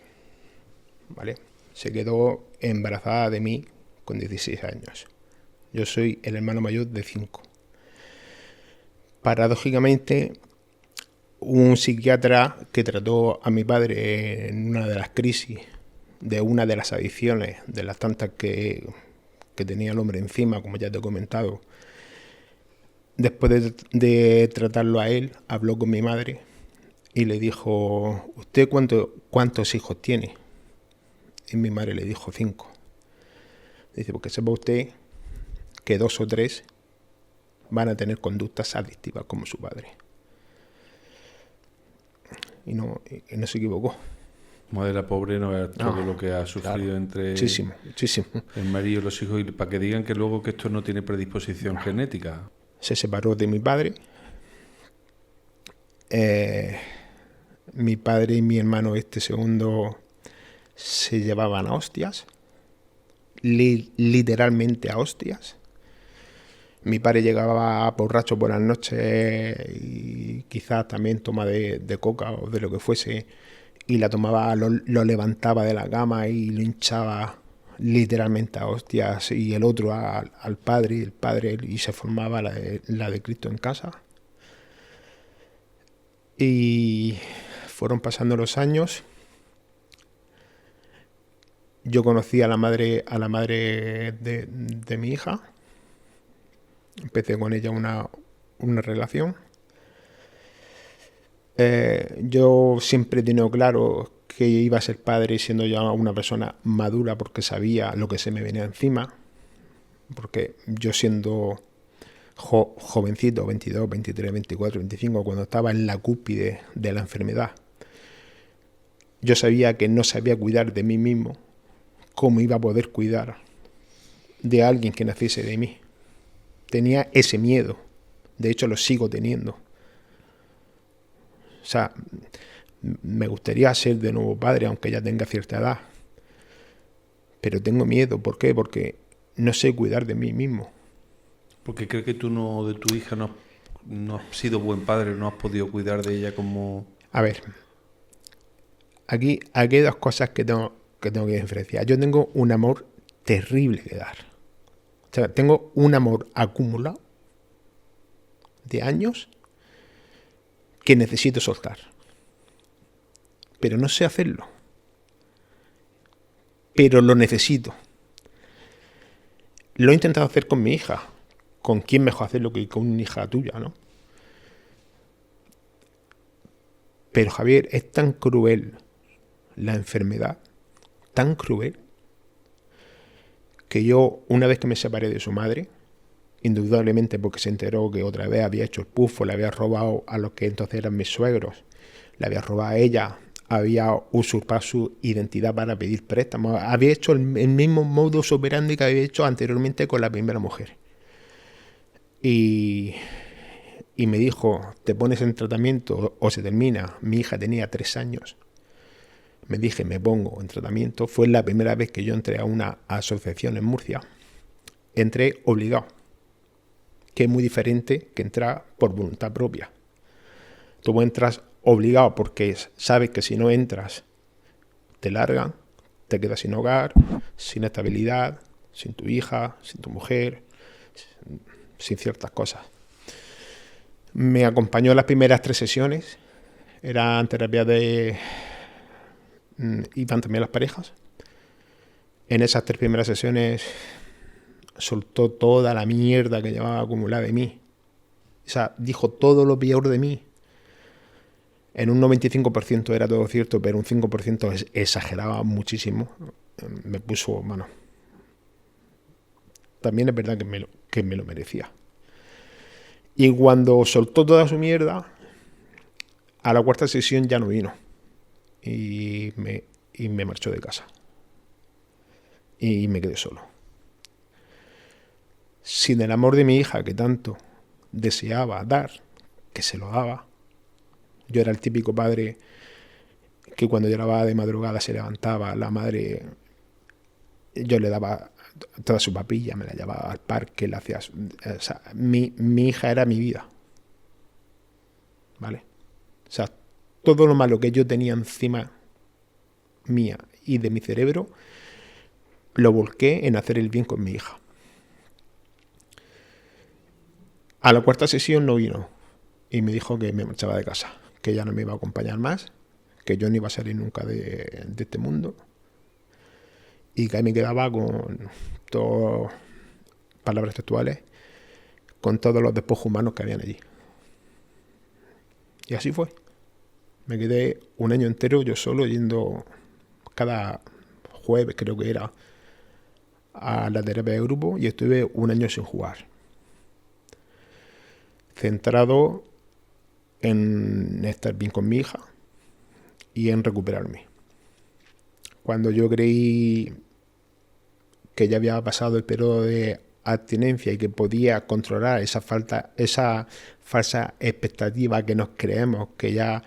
¿Vale? Se quedó embarazada de mí con 16 años. Yo soy el hermano mayor de 5. Paradójicamente, un psiquiatra que trató a mi padre en una de las crisis, de una de las adicciones, de las tantas que tenía el hombre encima, como ya te he comentado, después de tratarlo a él, habló con mi madre y le dijo: ¿usted cuántos hijos tiene? Y mi madre le dijo 5. Dice: porque sepa usted que 2 o 3 van a tener conductas adictivas como su padre. Y no se equivocó. Madre, la pobre no es todo lo que ha sufrido, claro, entre muchísimo. el marido y los hijos, y para que digan que luego que esto no tiene predisposición genética. Se separó de mi padre. Mi padre y mi hermano segundo se llevaban a hostias, literalmente a hostias. Mi padre llegaba borracho por las noches y quizás también toma de coca o de lo que fuese, y la tomaba, lo levantaba de la cama y lo hinchaba literalmente a hostias, y el otro al padre, y el padre, y se formaba la de Cristo en casa. Y fueron pasando los años. Yo conocí a la madre de mi hija. Empecé con ella una relación. Yo siempre he tenido claro que iba a ser padre siendo ya una persona madura, porque sabía lo que se me venía encima. Porque yo, siendo jovencito, 22, 23, 24, 25, cuando estaba en la cúspide de la enfermedad, yo sabía que no sabía cuidar de mí mismo. ¿Cómo iba a poder cuidar de alguien que naciese de mí? Tenía ese miedo. De hecho, lo sigo teniendo. O sea, me gustaría ser de nuevo padre, aunque ya tenga cierta edad. Pero tengo miedo. ¿Por qué? Porque no sé cuidar de mí mismo. Porque creo que tú de tu hija no has sido buen padre, no has podido cuidar de ella como... A ver, aquí hay dos cosas que tengo que diferenciar. Yo tengo un amor terrible que dar. O sea, tengo un amor acumulado de años que necesito soltar. Pero no sé hacerlo. Pero lo necesito. Lo he intentado hacer con mi hija. ¿Con quién mejor hacerlo que con una hija tuya, no? Pero, Javier, es tan cruel la enfermedad, tan cruel, que yo, una vez que me separé de su madre, indudablemente porque se enteró que otra vez había hecho el pufo, le había robado a los que entonces eran mis suegros, le había robado a ella, había usurpado su identidad para pedir préstamos, había hecho el mismo modus operandi que había hecho anteriormente con la primera mujer. Y me dijo: te pones en tratamiento o se termina. Mi hija tenía 3 años. Me dije: me pongo en tratamiento. Fue la primera vez que yo entré a una asociación en Murcia. Entré obligado, que es muy diferente que entrar por voluntad propia. Tú entras obligado porque sabes que si no entras te largan, te quedas sin hogar, sin estabilidad, sin tu hija, sin tu mujer, sin ciertas cosas. Me acompañó en las primeras 3 sesiones. Eran terapias de... Iban también las parejas. En esas 3 primeras sesiones soltó toda la mierda que llevaba acumulada de mí. O sea, dijo todo lo peor de mí. En un 95% era todo cierto, pero un 5% exageraba muchísimo. Me puso, bueno... También es verdad que me lo merecía. Y cuando soltó toda su mierda, a la 4ª sesión ya no vino. Y me marchó de casa. Y me quedé solo. Sin el amor de mi hija, que tanto deseaba dar, que se lo daba. Yo era el típico padre que cuando lloraba de madrugada se levantaba, la madre, yo le daba toda su papilla, me la llevaba al parque, le hacía... O sea, mi hija era mi vida. ¿Vale? O sea, todo lo malo que yo tenía encima mía y de mi cerebro, lo volqué en hacer el bien con mi hija. A la 4ª sesión no vino y me dijo que me marchaba de casa, que ya no me iba a acompañar más, que yo no iba a salir nunca de este mundo y que ahí me quedaba con todo, palabras textuales, con todos los despojos humanos que habían allí. Y así fue. Me quedé un año entero yo solo yendo cada jueves, creo que era, a la terapia de grupo y estuve un año sin jugar. Centrado en estar bien con mi hija y en recuperarme. Cuando yo creí que ya había pasado el periodo de abstinencia y que podía controlar esa falsa expectativa que nos creemos que ya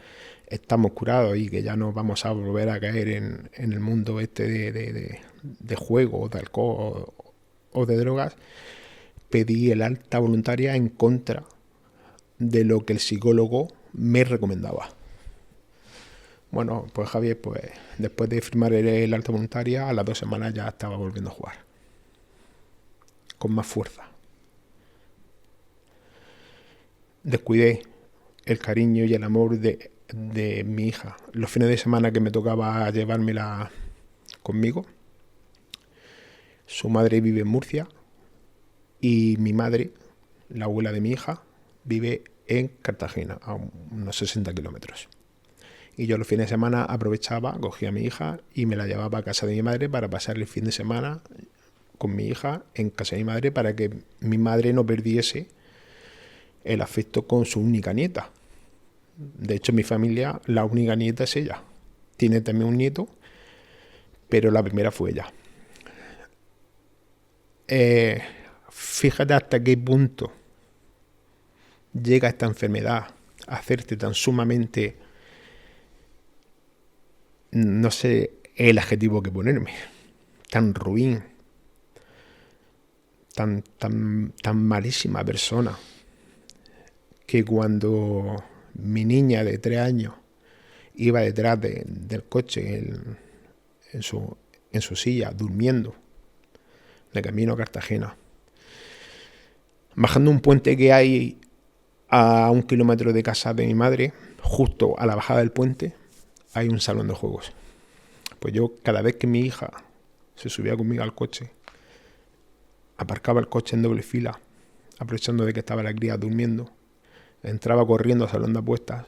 estamos curados y que ya no vamos a volver a caer en el mundo este de juego, de alcohol o de drogas, pedí el alta voluntaria en contra de lo que el psicólogo me recomendaba. Bueno, pues Javier, pues después de firmar el alta voluntaria, a las 2 semanas ya estaba volviendo a jugar. Con más fuerza. Descuidé el cariño y el amor de mi hija. Los fines de semana que me tocaba llevármela conmigo. Su madre vive en Murcia y mi madre, la abuela de mi hija, vive en Cartagena, a unos 60 kilómetros. Y yo los fines de semana aprovechaba, cogía a mi hija y me la llevaba a casa de mi madre para pasar el fin de semana con mi hija en casa de mi madre para que mi madre no perdiese el afecto con su única nieta. De hecho, en mi familia la única nieta es ella. Tiene también un nieto, pero la primera fue ella. Fíjate hasta qué punto llega esta enfermedad a hacerte tan sumamente, no sé el adjetivo que ponerme, tan ruin, tan malísima persona, que cuando mi niña de 3 años iba detrás del coche en su silla, durmiendo, de camino a Cartagena, bajando un puente que hay a 1 kilómetro de casa de mi madre, justo a la bajada del puente, hay un salón de juegos. Pues yo, cada vez que mi hija se subía conmigo al coche, aparcaba el coche en doble fila, aprovechando de que estaba la cría durmiendo, entraba corriendo al salón de apuestas,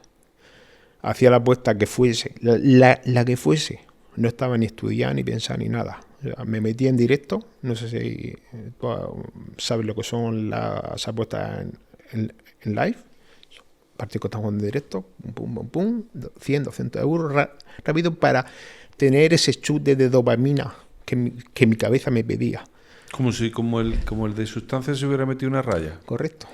hacía la apuesta que fuese, la que fuese, no estaba ni estudiando, ni pensando, ni nada. Me metía en directo, no sé si tú sabes lo que son las apuestas en live, partidos que están jugando en directo, pum, pum, pum, 100, 200 euros, rápido para tener ese chute de dopamina que mi cabeza me pedía. Como el de sustancia se hubiera metido una raya. Correcto.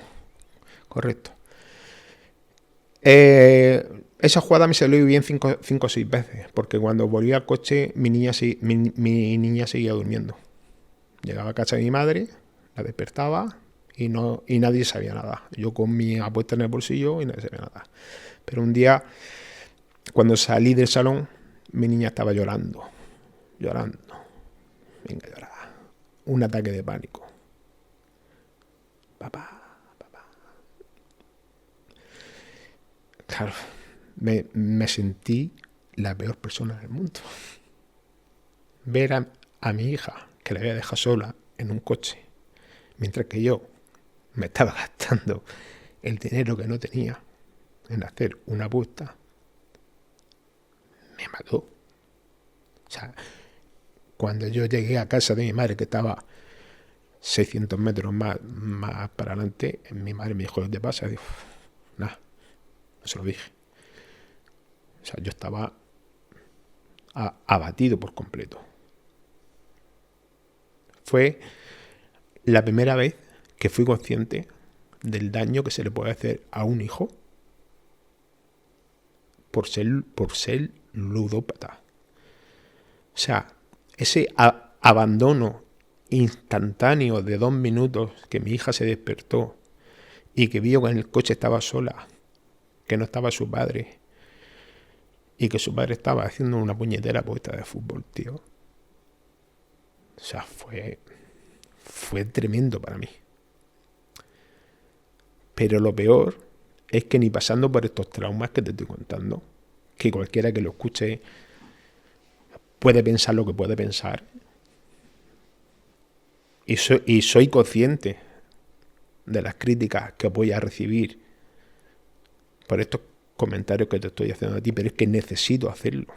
Esa jugada me salió bien 5 o 6 veces, porque cuando volví al coche mi niña seguía durmiendo. Llegaba a casa de mi madre, la despertaba y nadie sabía nada. Yo con mi apuesta en el bolsillo y nadie sabía nada. Pero un día, cuando salí del salón, mi niña estaba llorando. Venga, lloraba. Un ataque de pánico. Papá. Claro, me sentí la peor persona del mundo. Ver a mi hija, que la había dejado sola en un coche, mientras que yo me estaba gastando el dinero que no tenía en hacer una apuesta, me mató. O sea, cuando yo llegué a casa de mi madre, que estaba 600 metros más para adelante, mi madre me dijo: ¿qué te pasa? Digo, nada, no se lo dije. O sea, yo estaba abatido por completo. Fue la primera vez que fui consciente del daño que se le puede hacer a un hijo por ser ludópata. O sea, ese abandono instantáneo de 2 minutos, que mi hija se despertó y que vio que en el coche estaba sola, que no estaba su padre y que su padre estaba haciendo una puñetera apuesta de fútbol, tío. O sea, fue tremendo para mí. Pero lo peor es que ni pasando por estos traumas que te estoy contando, que cualquiera que lo escuche puede pensar lo que puede pensar, y soy consciente de las críticas que voy a recibir por estos comentarios que te estoy haciendo a ti, pero es que necesito hacerlo.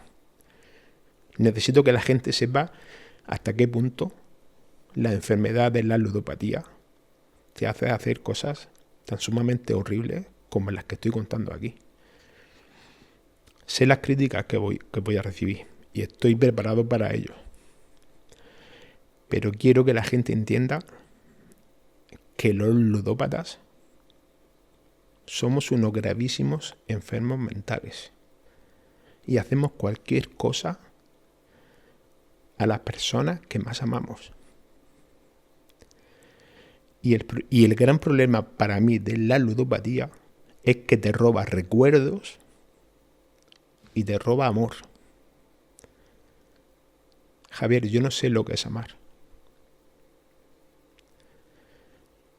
Necesito que la gente sepa hasta qué punto la enfermedad de la ludopatía te hace hacer cosas tan sumamente horribles como las que estoy contando aquí. Sé las críticas que voy a recibir y estoy preparado para ello. Pero quiero que la gente entienda que los ludópatas somos unos gravísimos enfermos mentales y hacemos cualquier cosa a las personas que más amamos. Y el gran problema para mí de la ludopatía es que te roba recuerdos y te roba amor. Javier, yo no sé lo que es amar.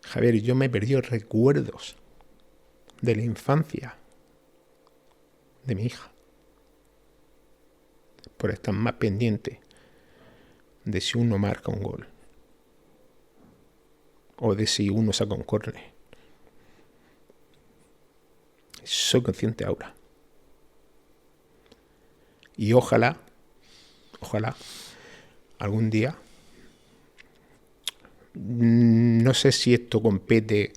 Javier, yo me he perdido recuerdos de la infancia de mi hija por estar más pendiente de si uno marca un gol o de si uno saca un córner. Soy consciente ahora. Y ojalá algún día, no sé si esto compete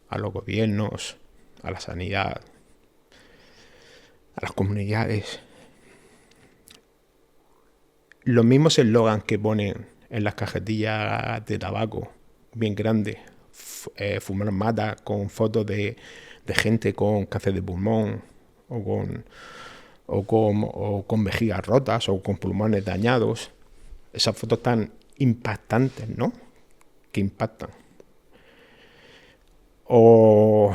a los gobiernos, a la sanidad, a las comunidades. Los mismos eslogans que ponen en las cajetillas de tabaco bien grandes, fumar mata, con fotos de gente con cáncer de pulmón o con vejigas rotas o con pulmones dañados. Esas fotos tan impactantes, ¿no? Que impactan. O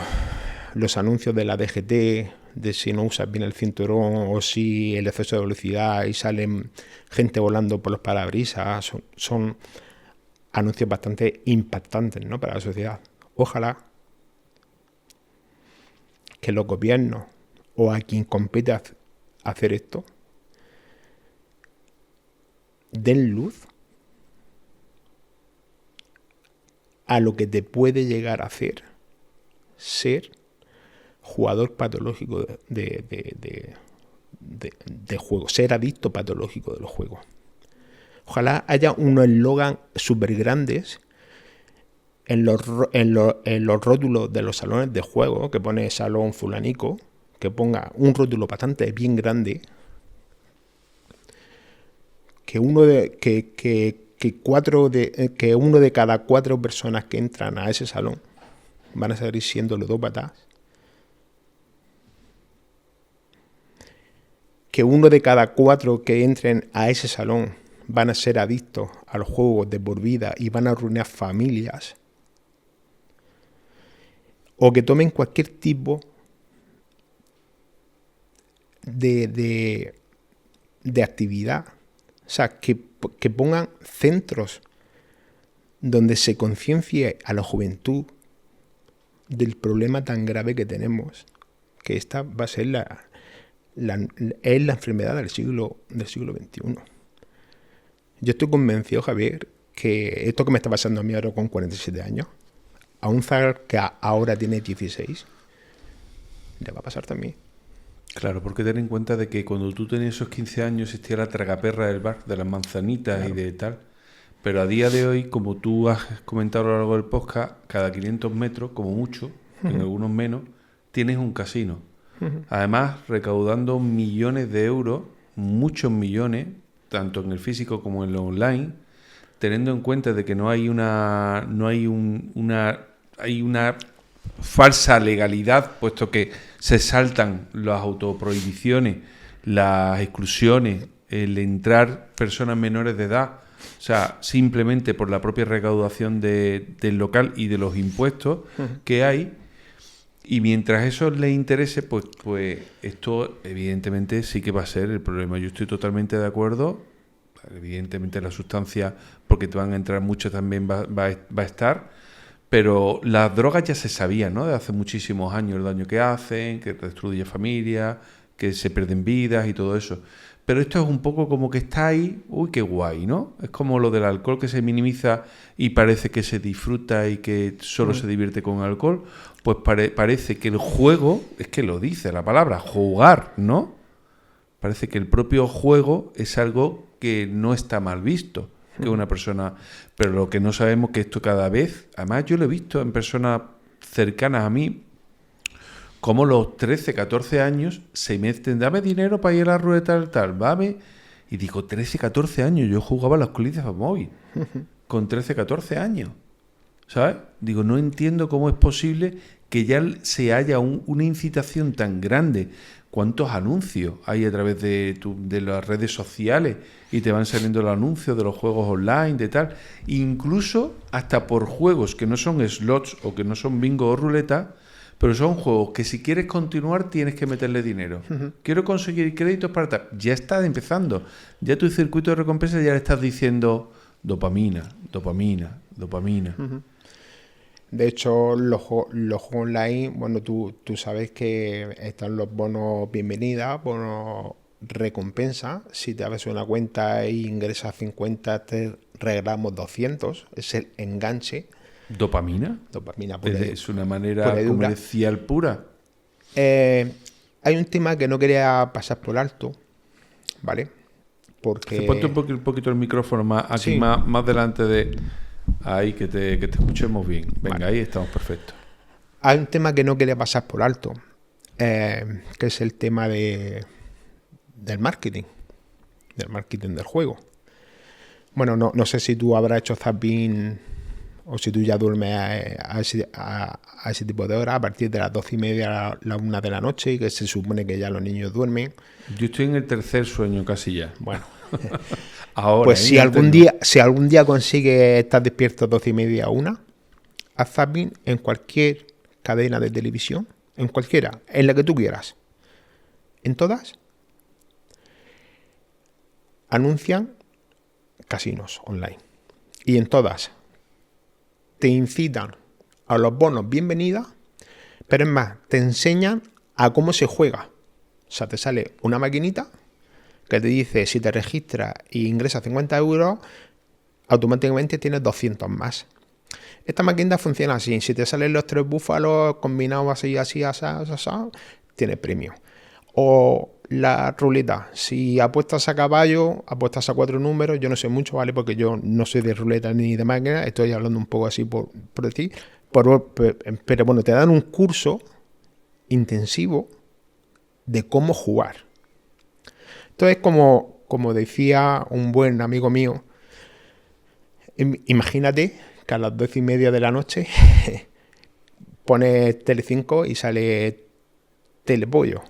los anuncios de la DGT de si no usas bien el cinturón o si el exceso de velocidad y salen gente volando por los parabrisas. Son anuncios bastante impactantes, ¿no? Para la sociedad. Ojalá que los gobiernos o a quien compete hacer esto den luz a lo que te puede llegar a hacer ser jugador patológico de juego, ser adicto patológico de los juegos. Ojalá haya unos eslogan súper grandes en los rótulos de los salones de juego, que pone salón fulanico, que ponga un rótulo bastante bien grande, que uno de cada 4 personas que entran a ese salón van a seguir siendo ludópatas, que 1 de cada 4 que entren a ese salón van a ser adictos a los juegos de por vida y van a arruinar familias o que tomen cualquier tipo de actividad. O sea, que pongan centros donde se conciencie a la juventud del problema tan grave que tenemos, que esta va a ser la enfermedad del siglo XXI. Yo estoy convencido, Javier, que esto que me está pasando a mí ahora con 47 años, a un zar que ahora tiene 16, le va a pasar también. Claro, porque ten en cuenta de que cuando tú tenías esos 15 años existía la tragaperra del bar, de las manzanitas, claro, y de tal. Pero a día de hoy, como tú has comentado a lo largo del podcast, cada 500 metros, como mucho, en algunos menos, tienes un casino. Además, recaudando millones de euros, muchos millones, tanto en el físico como en lo online, teniendo en cuenta de que hay una falsa legalidad, puesto que se saltan las autoprohibiciones, las exclusiones, el entrar personas menores de edad, o sea, simplemente por la propia recaudación del local y de los impuestos que hay. Y mientras eso les interese, pues esto evidentemente sí que va a ser el problema. Yo estoy totalmente de acuerdo. Evidentemente la sustancia, porque te van a entrar mucho, también va a estar. Pero las drogas ya se sabían, ¿no? De hace muchísimos años el daño que hacen, que destruye familias, que se pierden vidas y todo eso. Pero esto es un poco como que está ahí, uy, qué guay, ¿no? Es como lo del alcohol, que se minimiza y parece que se disfruta y que solo se divierte con alcohol. Pues parece que el juego, es que lo dice la palabra, jugar, ¿no? Parece que el propio juego es algo que no está mal visto, que una persona... Pero lo que no sabemos es que esto cada vez... Además, yo lo he visto en personas cercanas a mí, como los 13, 14 años se meten, dame dinero para ir a la ruleta tal, vame. Y digo, 13, 14 años, yo jugaba a las colitas de móvil, con 13, 14 años, ¿sabes? Digo, no entiendo cómo es posible que ya se haya una incitación tan grande. ¿Cuántos anuncios hay a través de las redes sociales? Y te van saliendo los anuncios de los juegos online, de tal. Incluso hasta por juegos que no son slots o que no son bingo o ruleta, pero son juegos que si quieres continuar tienes que meterle dinero. Quiero conseguir créditos para tal. Ya está empezando. Ya tu circuito de recompensa ya le estás diciendo dopamina, dopamina, dopamina. De hecho, los juegos online, bueno, tú sabes que están los bonos bienvenida, bonos recompensa. Si te abres una cuenta e ingresas 50, te regalamos 200. Es el enganche. ¿Dopamina? Dopamina pura. Es una manera comercial pura. Hay un tema que no quería pasar por alto, ¿vale? Porque... Ponte un poquito el micrófono más aquí, sí, más delante de... Ahí, que te escuchemos bien. Venga, vale. Ahí estamos perfectos. Hay un tema que no quería pasar por alto, que es el tema del marketing del juego. Bueno, no sé si tú habrás hecho zapping o si tú ya duermes a ese tipo de horas, a partir de las 12:30 a la 1 de la noche, que se supone que ya los niños duermen. Yo estoy en el tercer sueño casi ya. Bueno, ahora, pues si algún día consigues estar despierto 12:30 a 1, haz zapping en cualquier cadena de televisión, en cualquiera, en la que tú quieras. En todas anuncian casinos online. Y en todas te incitan a los bonos bienvenida, pero es más, te enseñan a cómo se juega. O sea, te sale una maquinita que te dice, si te registras e ingresas 50 euros, automáticamente tienes 200 más. Esta maquinita funciona así. Si te salen los 3 búfalos combinados así, tienes premio. O la ruleta. Si apuestas a caballo, apuestas a 4 números. Yo no sé mucho, ¿vale? Porque yo no soy de ruleta ni de máquina. Estoy hablando un poco así por decir. Pero bueno, te dan un curso intensivo de cómo jugar. Entonces, como decía un buen amigo mío, imagínate que a las 12:30 de la noche pones Telecinco y sale Telepollo.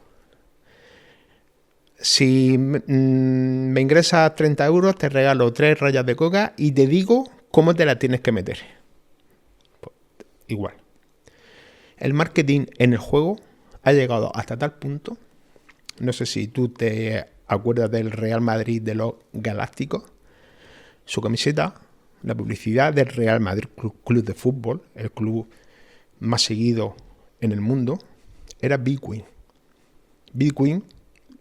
Si me ingresas 30 euros, te regalo 3 rayas de coca y te digo cómo te la tienes que meter. Pues, igual. El marketing en el juego ha llegado hasta tal punto, no sé si tú te acuerdas del Real Madrid de los Galácticos, su camiseta, la publicidad del Real Madrid Club de Fútbol, el club más seguido en el mundo, era Bitqueen. Bitqueen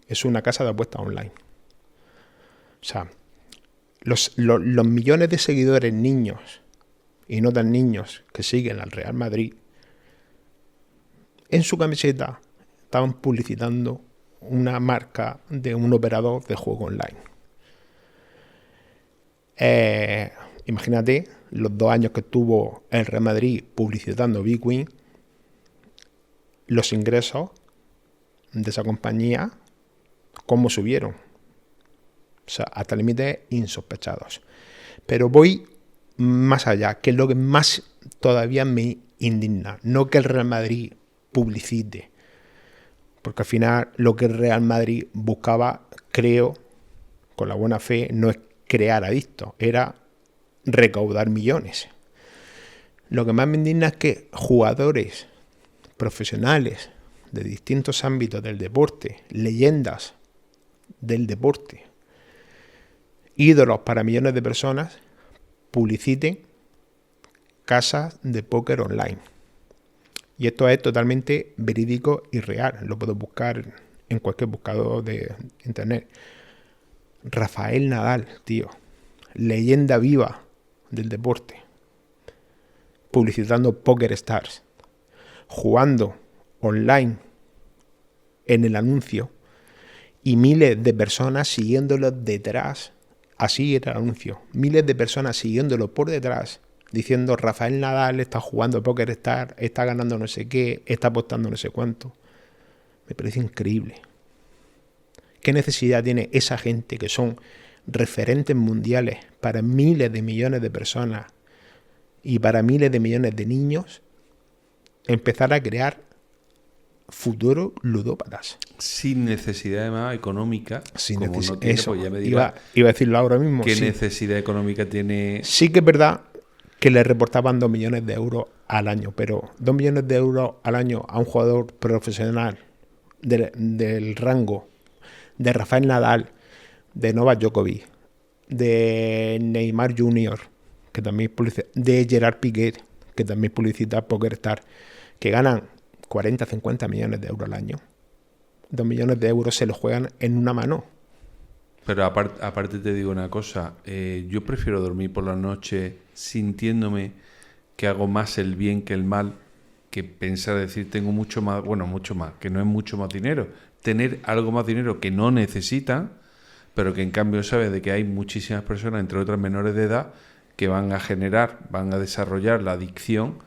es una casa de apuestas online. O sea, los millones de seguidores niños y no tan niños que siguen al Real Madrid, en su camiseta estaban publicitando una marca de un operador de juego online. Imagínate los 2 años que tuvo el Real Madrid publicitando Bitqueen, los ingresos de esa compañía, cómo subieron. O sea, hasta límites insospechados. Pero voy más allá, que es lo que más todavía me indigna. No que el Real Madrid publicite, porque al final lo que el Real Madrid buscaba, creo, con la buena fe, no es crear adictos, era recaudar millones. Lo que más me indigna es que jugadores profesionales de distintos ámbitos del deporte, leyendas del deporte, ídolos para millones de personas, publiciten casas de póker online. Y esto es totalmente verídico y real. Lo puedo buscar en cualquier buscador de internet. Rafael Nadal, tío, leyenda viva del deporte, publicitando Poker Stars, jugando online en el anuncio y miles de personas siguiéndolo detrás. Así era el anuncio. Miles de personas siguiéndolo por detrás, diciendo Rafael Nadal está jugando Poker Stars, está ganando no sé qué, está apostando no sé cuánto. Me parece increíble. ¿Qué necesidad tiene esa gente que son referentes mundiales para miles de millones de personas y para miles de millones de niños empezar a crear futuros ludópatas? Sin necesidad además económica. Sin como necesidad. No tiene, Eso, pues ya me iba a decirlo ahora mismo. ¿Qué sí. necesidad económica tiene? Sí que es verdad que le reportaban 2 millones de euros al año, pero 2 millones de euros al año a un jugador profesional del rango de Rafael Nadal, de Novak Djokovic, de Neymar Jr., que también publicita, de Gerard Piqué, que también publicita PokerStars, que ganan 40, 50 millones de euros al año. 2 millones de euros se los juegan en una mano. Pero aparte te digo una cosa, yo prefiero dormir por la noche sintiéndome que hago más el bien que el mal, que pensar decir tengo mucho más, que no es mucho más dinero, tener algo más dinero que no necesitan, pero que en cambio sabes de que hay muchísimas personas, entre otras menores de edad, que van a desarrollar la adicción,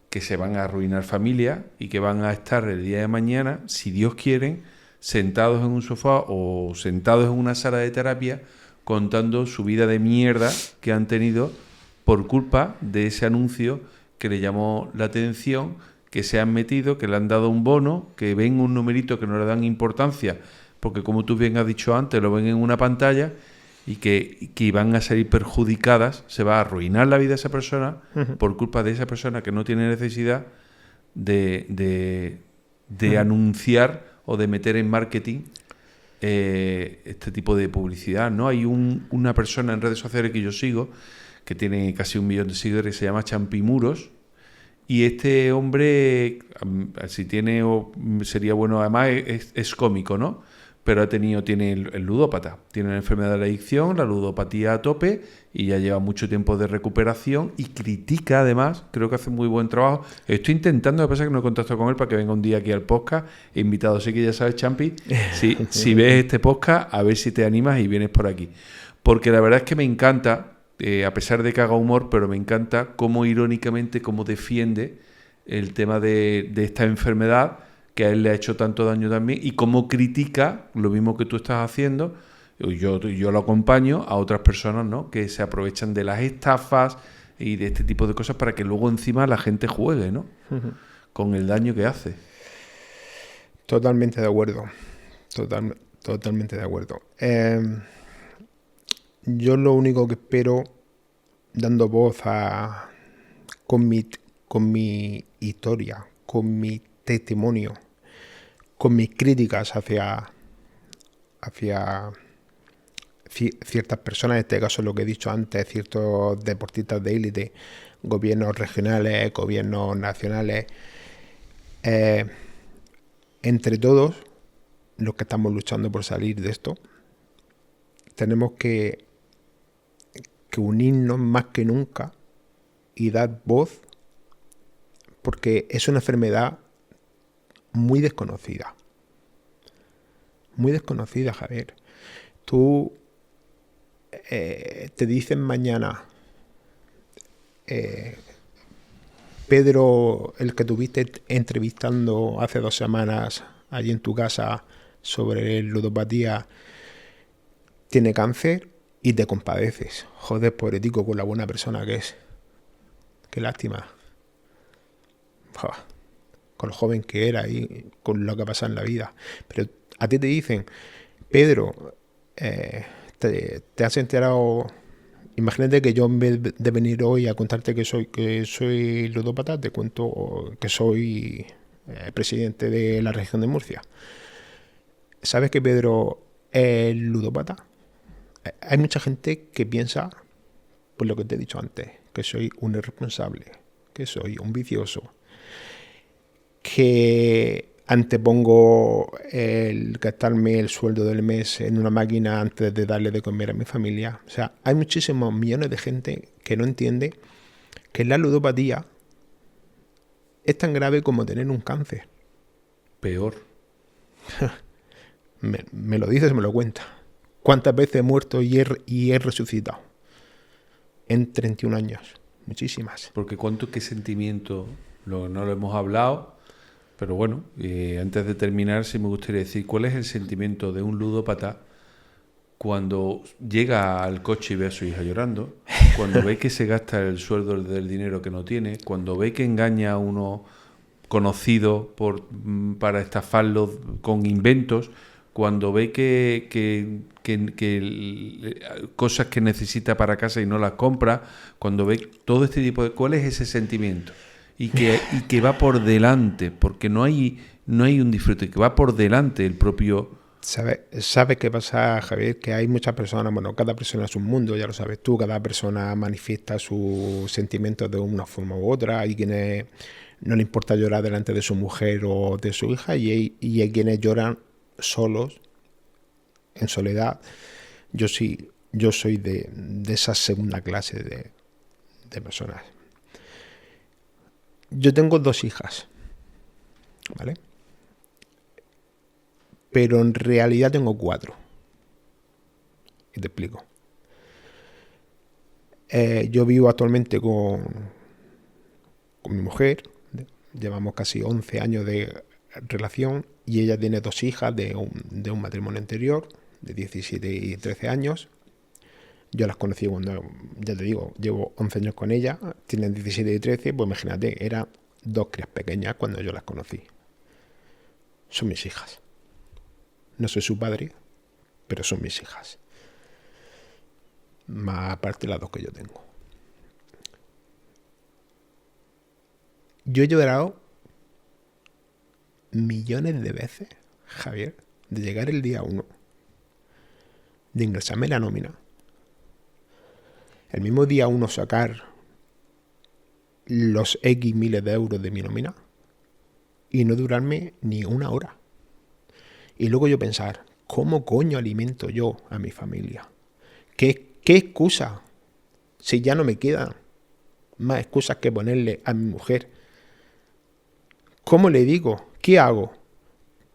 que se van a arruinar familias y que van a estar el día de mañana, si Dios quiere, sentados en un sofá o sentados en una sala de terapia contando su vida de mierda que han tenido por culpa de ese anuncio que le llamó la atención, que se han metido, que le han dado un bono, que ven un numerito que no le dan importancia, porque como tú bien has dicho antes, lo ven en una pantalla y que van a salir perjudicadas, se va a arruinar la vida de esa persona por culpa de esa persona que no tiene necesidad de anunciar o de meter en marketing este tipo de publicidad, ¿no? Hay una persona en redes sociales que yo sigo que tiene casi 1 millón de seguidores, que se llama Champimuros, y este hombre, si tiene, sería bueno, además es cómico, ¿no? Pero tiene el ludópata, tiene la enfermedad de la adicción, la ludopatía a tope, y ya lleva mucho tiempo de recuperación y critica además, creo que hace muy buen trabajo. Estoy intentando, lo que pasa es que no he contactado con él para que venga un día aquí al podcast, he invitado, sé que ya sabes, Champi, si ves este podcast, a ver si te animas y vienes por aquí. Porque la verdad es que me encanta, a pesar de que haga humor, pero me encanta cómo irónicamente, cómo defiende el tema de esta enfermedad, que a él le ha hecho tanto daño también, y cómo critica lo mismo que tú estás haciendo. Yo lo acompaño a otras personas, ¿no?, que se aprovechan de las estafas y de este tipo de cosas para que luego encima la gente juegue, ¿no? Con el daño que hace. Totalmente de acuerdo. Totalmente de acuerdo. Yo lo único que espero, dando voz con mi historia, con mi testimonio, con mis críticas hacia ciertas personas, en este caso lo que he dicho antes, ciertos deportistas de élite, gobiernos regionales, gobiernos nacionales, entre todos los que estamos luchando por salir de esto, tenemos que unirnos más que nunca y dar voz, porque es una enfermedad muy desconocida. Muy desconocida, Javier. Tú te dicen mañana, Pedro, el que tuviste entrevistando hace 2 semanas allí en tu casa sobre ludopatía, tiene cáncer, y te compadeces. Joder, pobretico, con la buena persona que es. Qué lástima. Con lo joven que era y con lo que pasa en la vida. Pero a ti te dicen, Pedro, te has enterado. Imagínate que yo, en vez de venir hoy a contarte que soy ludópata, te cuento que soy presidente de la región de Murcia. ¿Sabes que Pedro es ludópata? Hay mucha gente que piensa, por lo que te he dicho antes, que soy un irresponsable, que soy un vicioso, que antepongo el gastarme el sueldo del mes en una máquina antes de darle de comer a mi familia. O sea, hay muchísimos millones de gente que no entiende que la ludopatía es tan grave como tener un cáncer. Peor. Me lo dices, me lo cuentas. ¿Cuántas veces he muerto y he resucitado? En 31 años. Muchísimas. Porque qué sentimiento, no lo hemos hablado, pero bueno, antes de terminar, sí me gustaría decir, ¿cuál es el sentimiento de un ludópata cuando llega al coche y ve a su hija llorando? Cuando ve que se gasta el sueldo del dinero que no tiene, cuando ve que engaña a uno conocido para estafarlo con inventos, cuando ve que cosas que necesita para casa y no las compra, cuando ve todo este tipo de... ¿Cuál es ese sentimiento? Y que va por delante, porque no hay un disfrute, que va por delante el propio... ¿Sabes qué pasa, Javier? Que hay muchas personas, bueno, cada persona es un mundo, ya lo sabes tú, cada persona manifiesta sus sentimientos de una forma u otra. Hay quienes no le importa llorar delante de su mujer o de su hija, y hay quienes lloran solos, en soledad. Yo soy de esa segunda clase de personas. Yo tengo 2 hijas, ¿vale? Pero en realidad tengo 4. Y te explico. Yo vivo actualmente con mi mujer. Llevamos casi 11 años de relación, y ella tiene 2 hijas de un matrimonio anterior, de 17 y 13 años. Yo las conocí cuando, ya te digo, llevo 11 años con ella, tienen 17 y 13, pues imagínate, eran 2 crías pequeñas cuando yo las conocí. Son mis hijas. No soy su padre, pero son mis hijas. Más aparte las 2 que yo tengo. Yo he llorado millones de veces, Javier, de llegar el día 1, de ingresarme la nómina, el mismo día 1 sacar los X miles de euros de mi nómina y no durarme ni una hora. Y luego yo pensar, ¿cómo coño alimento yo a mi familia? ¿Qué excusa? Si ya no me quedan más excusas que ponerle a mi mujer. ¿Cómo le digo? ¿Qué hago?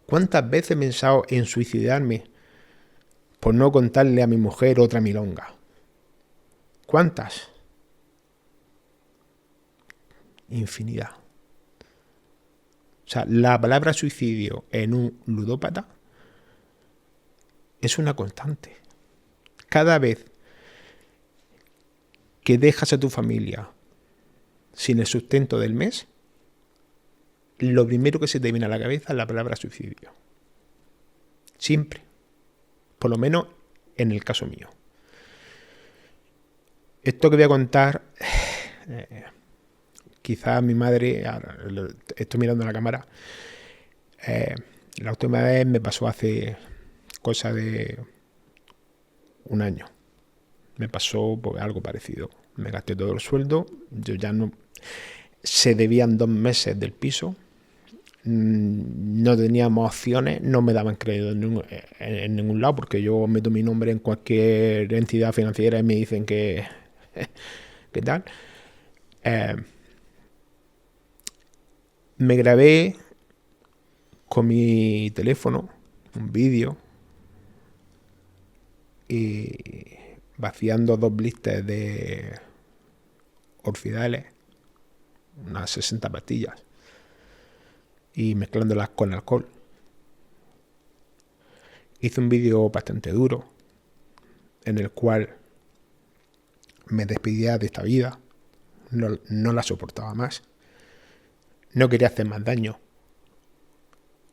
¿Cuántas veces he pensado en suicidarme por no contarle a mi mujer otra milonga? ¿Cuántas? Infinidad. O sea, la palabra suicidio en un ludópata es una constante. Cada vez que dejas a tu familia sin el sustento del mes, lo primero que se te viene a la cabeza es la palabra suicidio. Siempre. Por lo menos en el caso mío. Esto que voy a contar quizás mi madre, estoy mirando la cámara, la última vez me pasó hace cosa de un año. Me pasó pues, algo parecido. Me gasté todo el sueldo, yo ya no... Se debían 2 meses del piso, no teníamos opciones, no me daban crédito en ningún lado, porque yo meto mi nombre en cualquier entidad financiera y me dicen que... ¿Qué tal? Me grabé con mi teléfono un vídeo y vaciando 2 blisters de Orfidales, unas 60 pastillas, y mezclándolas con alcohol. Hice un vídeo bastante duro en el cual me despedía de esta vida, no la soportaba más, no quería hacer más daño,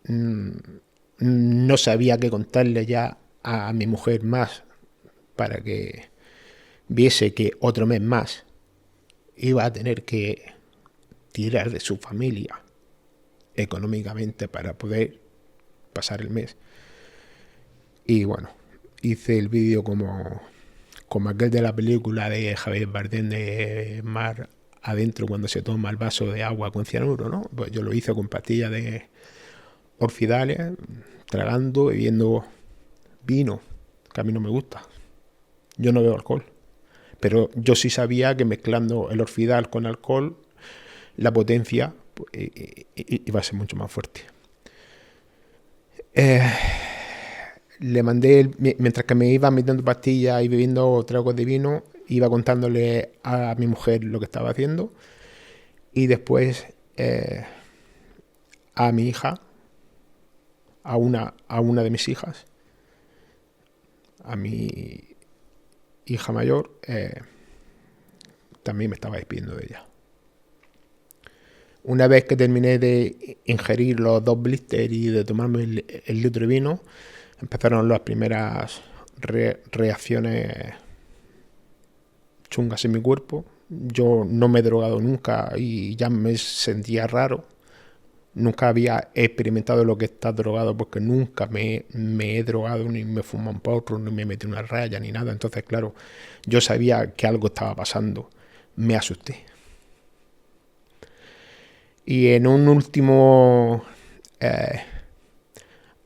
no sabía qué contarle ya a mi mujer más para que viese que otro mes más iba a tener que tirar de su familia económicamente para poder pasar el mes. Y bueno, hice el vídeo como aquel de la película de Javier Bardem de Mar Adentro, cuando se toma el vaso de agua con cianuro, ¿no? Pues yo lo hice con pastillas de Orfidales, tragando, bebiendo vino, que a mí no me gusta. Yo no bebo alcohol, pero yo sí sabía que mezclando el Orfidal con alcohol, la potencia iba a ser mucho más fuerte. Le mandé, mientras que me iba metiendo pastillas y bebiendo tragos de vino, iba contándole a mi mujer lo que estaba haciendo, y después a mi hija, a una de mis hijas, a mi hija mayor, también me estaba despidiendo de ella. Una vez que terminé de ingerir los 2 blisters y de tomarme el litro de vino, empezaron las primeras reacciones chungas en mi cuerpo. Yo no me he drogado nunca y ya me sentía raro. Nunca había experimentado lo que está drogado, porque nunca me he drogado, ni me fumo un porro, ni me metí una raya, ni nada. Entonces, claro, yo sabía que algo estaba pasando. Me asusté. Y en un último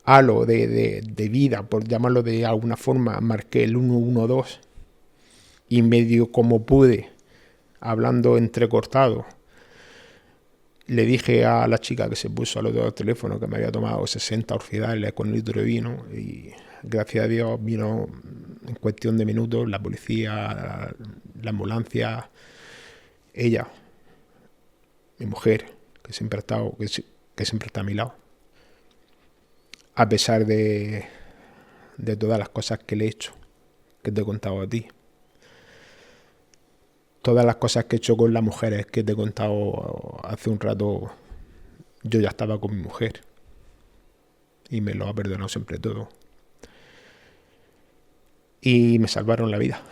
halo de vida, por llamarlo de alguna forma, marqué el 112 y medio como pude, hablando entrecortado, le dije a la chica que se puso al otro teléfono que me había tomado 60 Orfidales con un litro de vino, y gracias a Dios vino en cuestión de minutos la policía, la ambulancia, ella, mi mujer, que siempre está a mi lado, a pesar de todas las cosas que le he hecho, que te he contado a ti. Todas las cosas que he hecho con las mujeres que te he contado hace un rato, yo ya estaba con mi mujer y me lo ha perdonado siempre todo. Y me salvaron la vida.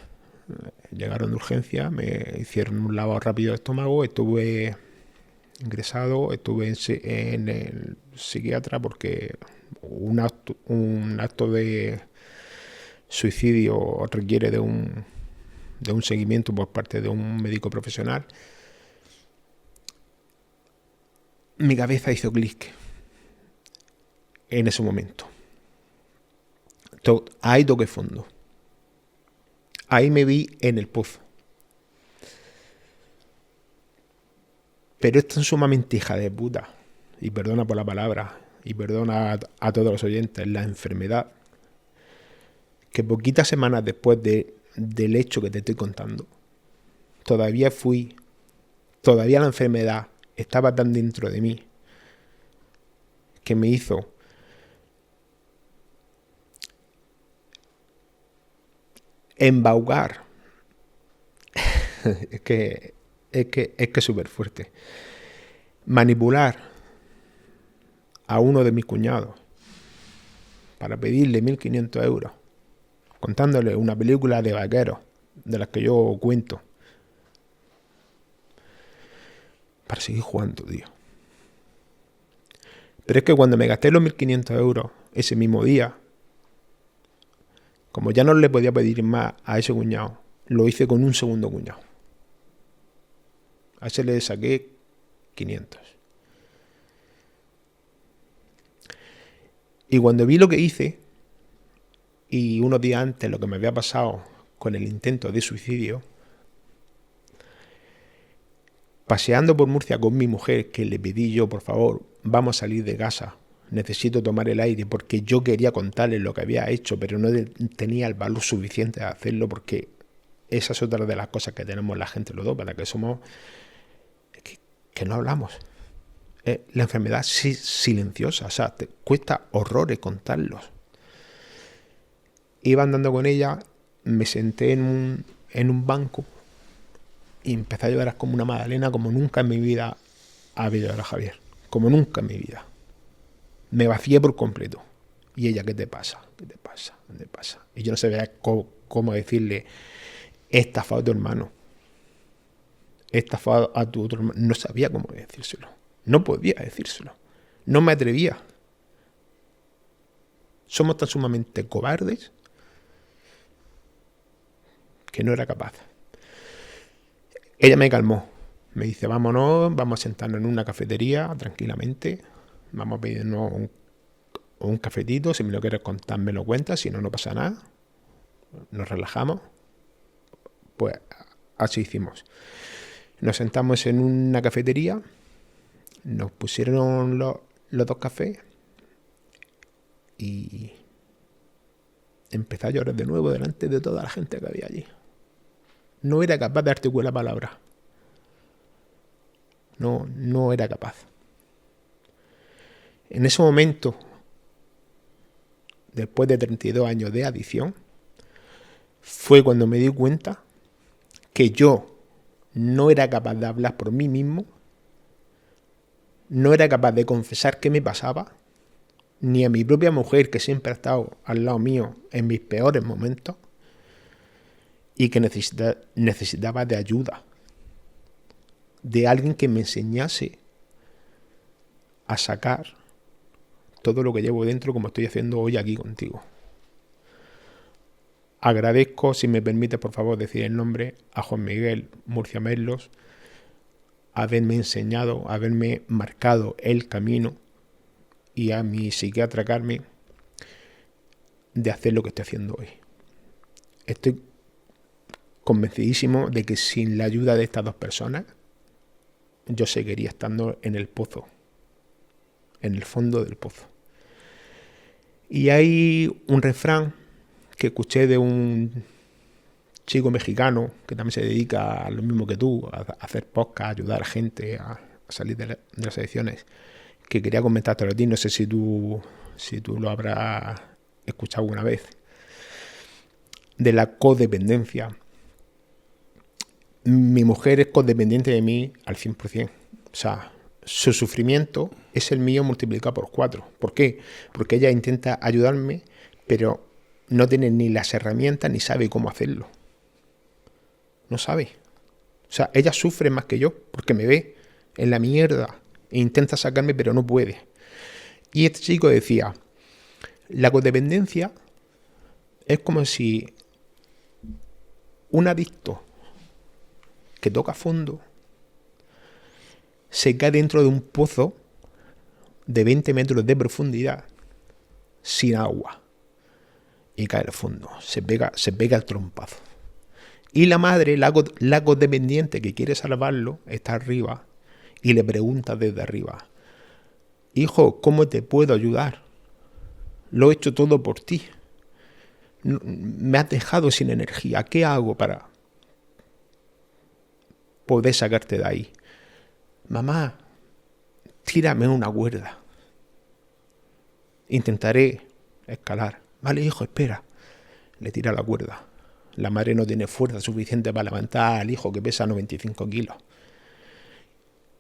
Llegaron de urgencia, me hicieron un lavado rápido de estómago, estuve ingresado, estuve en el psiquiatra porque un acto de suicidio requiere de un seguimiento por parte de un médico profesional. Mi cabeza hizo clic en ese momento. Ahí toqué fondo. Ahí me vi en el pozo. Pero es tan sumamente hija de puta, y perdona por la palabra, y perdona a todos los oyentes, la enfermedad, que poquitas semanas después del hecho que te estoy contando, todavía la enfermedad estaba tan dentro de mí, que me hizo embaucar. es que es súper fuerte. Manipular a uno de mis cuñados para pedirle 1.500 euros, contándole una película de vaqueros de las que yo cuento, para seguir jugando, tío. Pero es que cuando me gasté los 1.500 euros ese mismo día, como ya no le podía pedir más a ese cuñado, lo hice con un segundo cuñado. A ese le saqué 500. Y cuando vi lo que hice, y unos días antes lo que me había pasado con el intento de suicidio, paseando por Murcia con mi mujer, que le pedí yo, por favor, vamos a salir de casa, necesito tomar el aire, porque yo quería contarle lo que había hecho, pero no tenía el valor suficiente de hacerlo, porque esa es otra de las cosas que tenemos la gente los dos, para que somos, que no hablamos. La enfermedad silenciosa, o sea, te cuesta horrores contarlos. Iba andando con ella, me senté en un banco y empecé a llorar como una magdalena, como nunca en mi vida había llorado a Javier, como nunca en mi vida. Me vacié por completo. Y ella, ¿qué te pasa? ¿Qué te pasa? ¿Qué te pasa? Y yo no sabía cómo decirle, he estafado a tu hermano. He estafado a tu otro hermano. No sabía cómo decírselo. No podía decírselo. No me atrevía. Somos tan sumamente cobardes que no era capaz. Ella me calmó. Me dice, vámonos, vamos a sentarnos en una cafetería tranquilamente. Vamos a pedirnos un cafetito. Si me lo quieres contar, me lo cuentas. Si no, no pasa nada. Nos relajamos. Pues así hicimos. Nos sentamos en una cafetería. Nos pusieron los 2 cafés. Y empecé a llorar de nuevo delante de toda la gente que había allí. No era capaz de articular palabras. No era capaz. En ese momento, después de 32 años de adicción, fue cuando me di cuenta que yo no era capaz de hablar por mí mismo, no era capaz de confesar qué me pasaba, ni a mi propia mujer, que siempre ha estado al lado mío en mis peores momentos, y que necesitaba de ayuda, de alguien que me enseñase a sacar todo lo que llevo dentro, como estoy haciendo hoy aquí contigo. Agradezco, si me permite, por favor, decir el nombre, a Juan Miguel Murcia Merlos, haberme enseñado, haberme marcado el camino, y a mi psiquiatra Carmen, de hacer lo que estoy haciendo hoy. Estoy convencidísimo de que sin la ayuda de estas 2 personas, yo seguiría estando en el pozo, en el fondo del pozo. Y hay un refrán que escuché de un chico mexicano que también se dedica a lo mismo que tú, a hacer podcast, a ayudar a gente a salir de las adicciones, que quería comentarte a ti. No sé si tú lo habrás escuchado alguna vez, de la codependencia. Mi mujer es codependiente de mí al 100%. O sea, su sufrimiento es el mío multiplicado por 4. ¿Por qué? Porque ella intenta ayudarme, pero no tiene ni las herramientas ni sabe cómo hacerlo. No sabe. O sea, ella sufre más que yo porque me ve en la mierda e intenta sacarme, pero no puede. Y este chico decía, la codependencia es como si un adicto que toca fondo se cae dentro de un pozo de 20 metros de profundidad sin agua y cae al fondo, se pega el trompazo. Y la madre, la codependiente que quiere salvarlo, está arriba y le pregunta desde arriba, hijo, ¿cómo te puedo ayudar? Lo he hecho todo por ti. Me has dejado sin energía. ¿Qué hago para poder sacarte de ahí? Mamá, tírame una cuerda. Intentaré escalar. Vale, hijo, espera. Le tira la cuerda. La madre no tiene fuerza suficiente para levantar al hijo que pesa 95 kilos.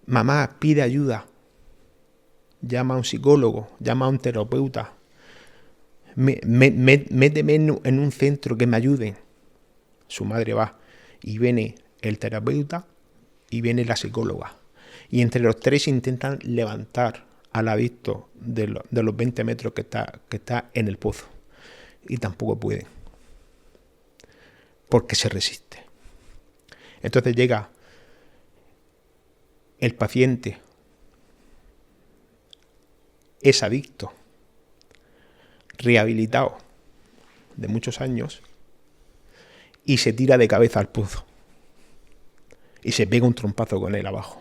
Mamá, pide ayuda. Llama a un psicólogo, llama a un terapeuta. Méteme en un centro que me ayude. Su madre va y viene el terapeuta y viene la psicóloga. Y entre los tres intentan levantar al adicto de los 20 metros que está en el pozo. Y tampoco pueden. Porque se resiste. Entonces llega el paciente, es adicto, rehabilitado de muchos años, y se tira de cabeza al pozo. Y se pega un trompazo con él abajo.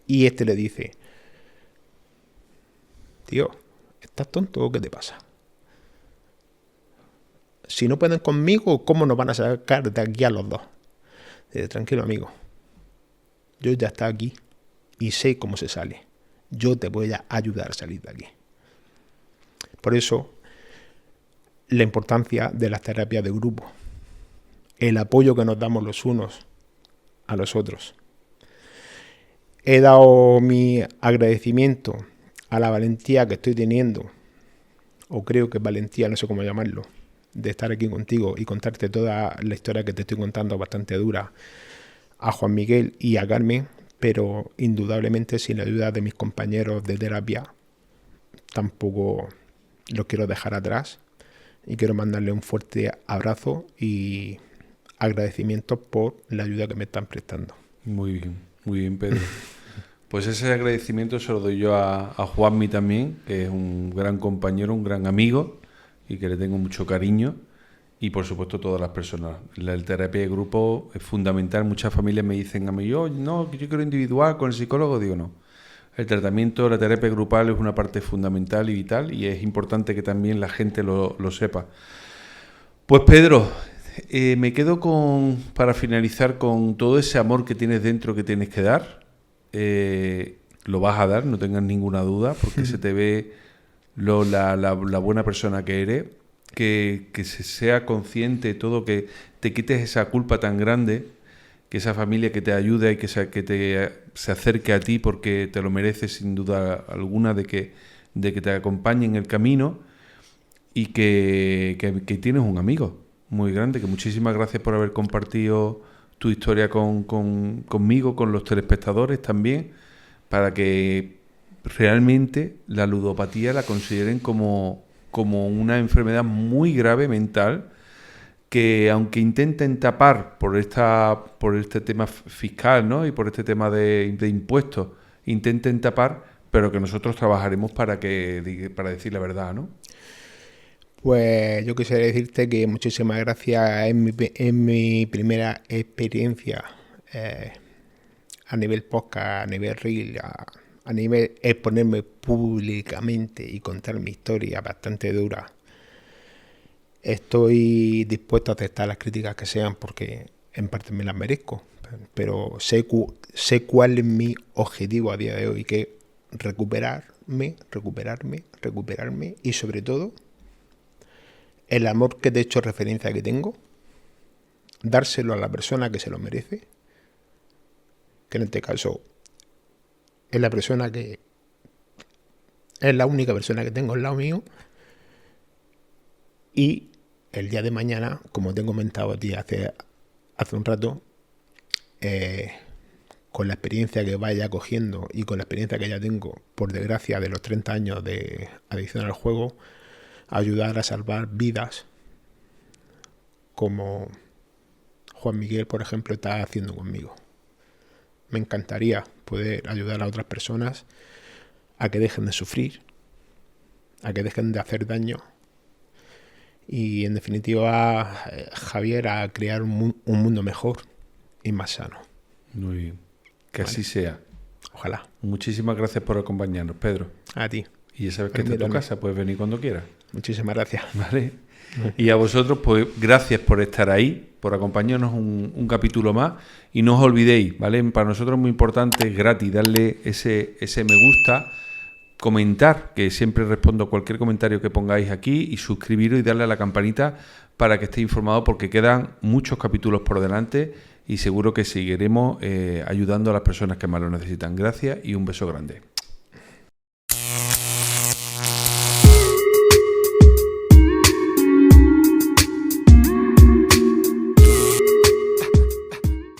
Y este le dice: tío, ¿estás tonto o qué te pasa? Si no pueden conmigo, ¿cómo nos van a sacar de aquí a los dos? Dice: tranquilo, amigo. Yo ya estoy aquí y sé cómo se sale. Yo te voy a ayudar a salir de aquí. Por eso, la importancia de las terapias de grupo. El apoyo que nos damos los unos a los otros. He dado mi agradecimiento a la valentía que estoy teniendo, o creo que es valentía, no sé cómo llamarlo, de estar aquí contigo y contarte toda la historia que te estoy contando, bastante dura, a Juan Miguel y a Carmen, pero indudablemente sin la ayuda de mis compañeros de terapia tampoco los quiero dejar atrás, y quiero mandarle un fuerte abrazo y agradecimiento por la ayuda que me están prestando. Muy bien, Pedro. Pues ese agradecimiento se lo doy yo a Juanmi también, que es un gran compañero, un gran amigo y que le tengo mucho cariño. Y por supuesto todas las personas. La terapia de grupo es fundamental. Muchas familias me dicen a mí: yo quiero individual con el psicólogo. Digo, no. El tratamiento, la terapia grupal es una parte fundamental y vital, y es importante que también la gente lo sepa. Pues Pedro, me quedo para finalizar con todo ese amor que tienes dentro que tienes que dar. Lo vas a dar, no tengas ninguna duda, porque se te ve la buena persona que eres. Que se sea consciente de todo, que te quites esa culpa tan grande, que esa familia que te ayude y que se acerque a ti porque te lo mereces sin duda alguna, de que te acompañe en el camino, y que tienes un amigo muy grande. Que muchísimas gracias por haber compartido tu historia conmigo, con los telespectadores también, para que realmente la ludopatía la consideren como una enfermedad muy grave mental, que aunque intenten tapar por este tema fiscal, ¿no?, y por este tema de impuestos, intenten tapar, pero que nosotros trabajaremos para decir la verdad, ¿no? Pues yo quisiera decirte que muchísimas gracias. En mi primera experiencia a nivel podcast, a nivel reel, a nivel exponerme públicamente y contar mi historia bastante dura. Estoy dispuesto a aceptar las críticas que sean, porque en parte me las merezco, pero sé cuál es mi objetivo a día de hoy, que es recuperarme y sobre todo el amor que te he hecho referencia que tengo, dárselo a la persona que se lo merece, que en este caso es la persona que es la única persona que tengo al lado mío. Y el día de mañana, como te he comentado a ti hace un rato, con la experiencia que vaya cogiendo y con la experiencia que ya tengo, por desgracia, de los 30 años de adicción al juego, ayudar a salvar vidas, como Juan Miguel, por ejemplo, está haciendo conmigo. Me encantaría poder ayudar a otras personas a que dejen de sufrir, a que dejen de hacer daño, y en definitiva, Javier, a crear un mundo mejor y más sano. Muy bien, que así sea. Ojalá. Muchísimas gracias por acompañarnos, Pedro. A ti. Y ya sabes que esta es tu casa, puedes venir cuando quieras. Muchísimas gracias. Vale. Y a vosotros, pues gracias por estar ahí, por acompañarnos un capítulo más. Y no os olvidéis, ¿vale? Para nosotros es muy importante, es gratis, darle ese me gusta, comentar, que siempre respondo a cualquier comentario que pongáis aquí, y suscribiros y darle a la campanita para que estéis informados, porque quedan muchos capítulos por delante y seguro que seguiremos ayudando a las personas que más lo necesitan. Gracias y un beso grande.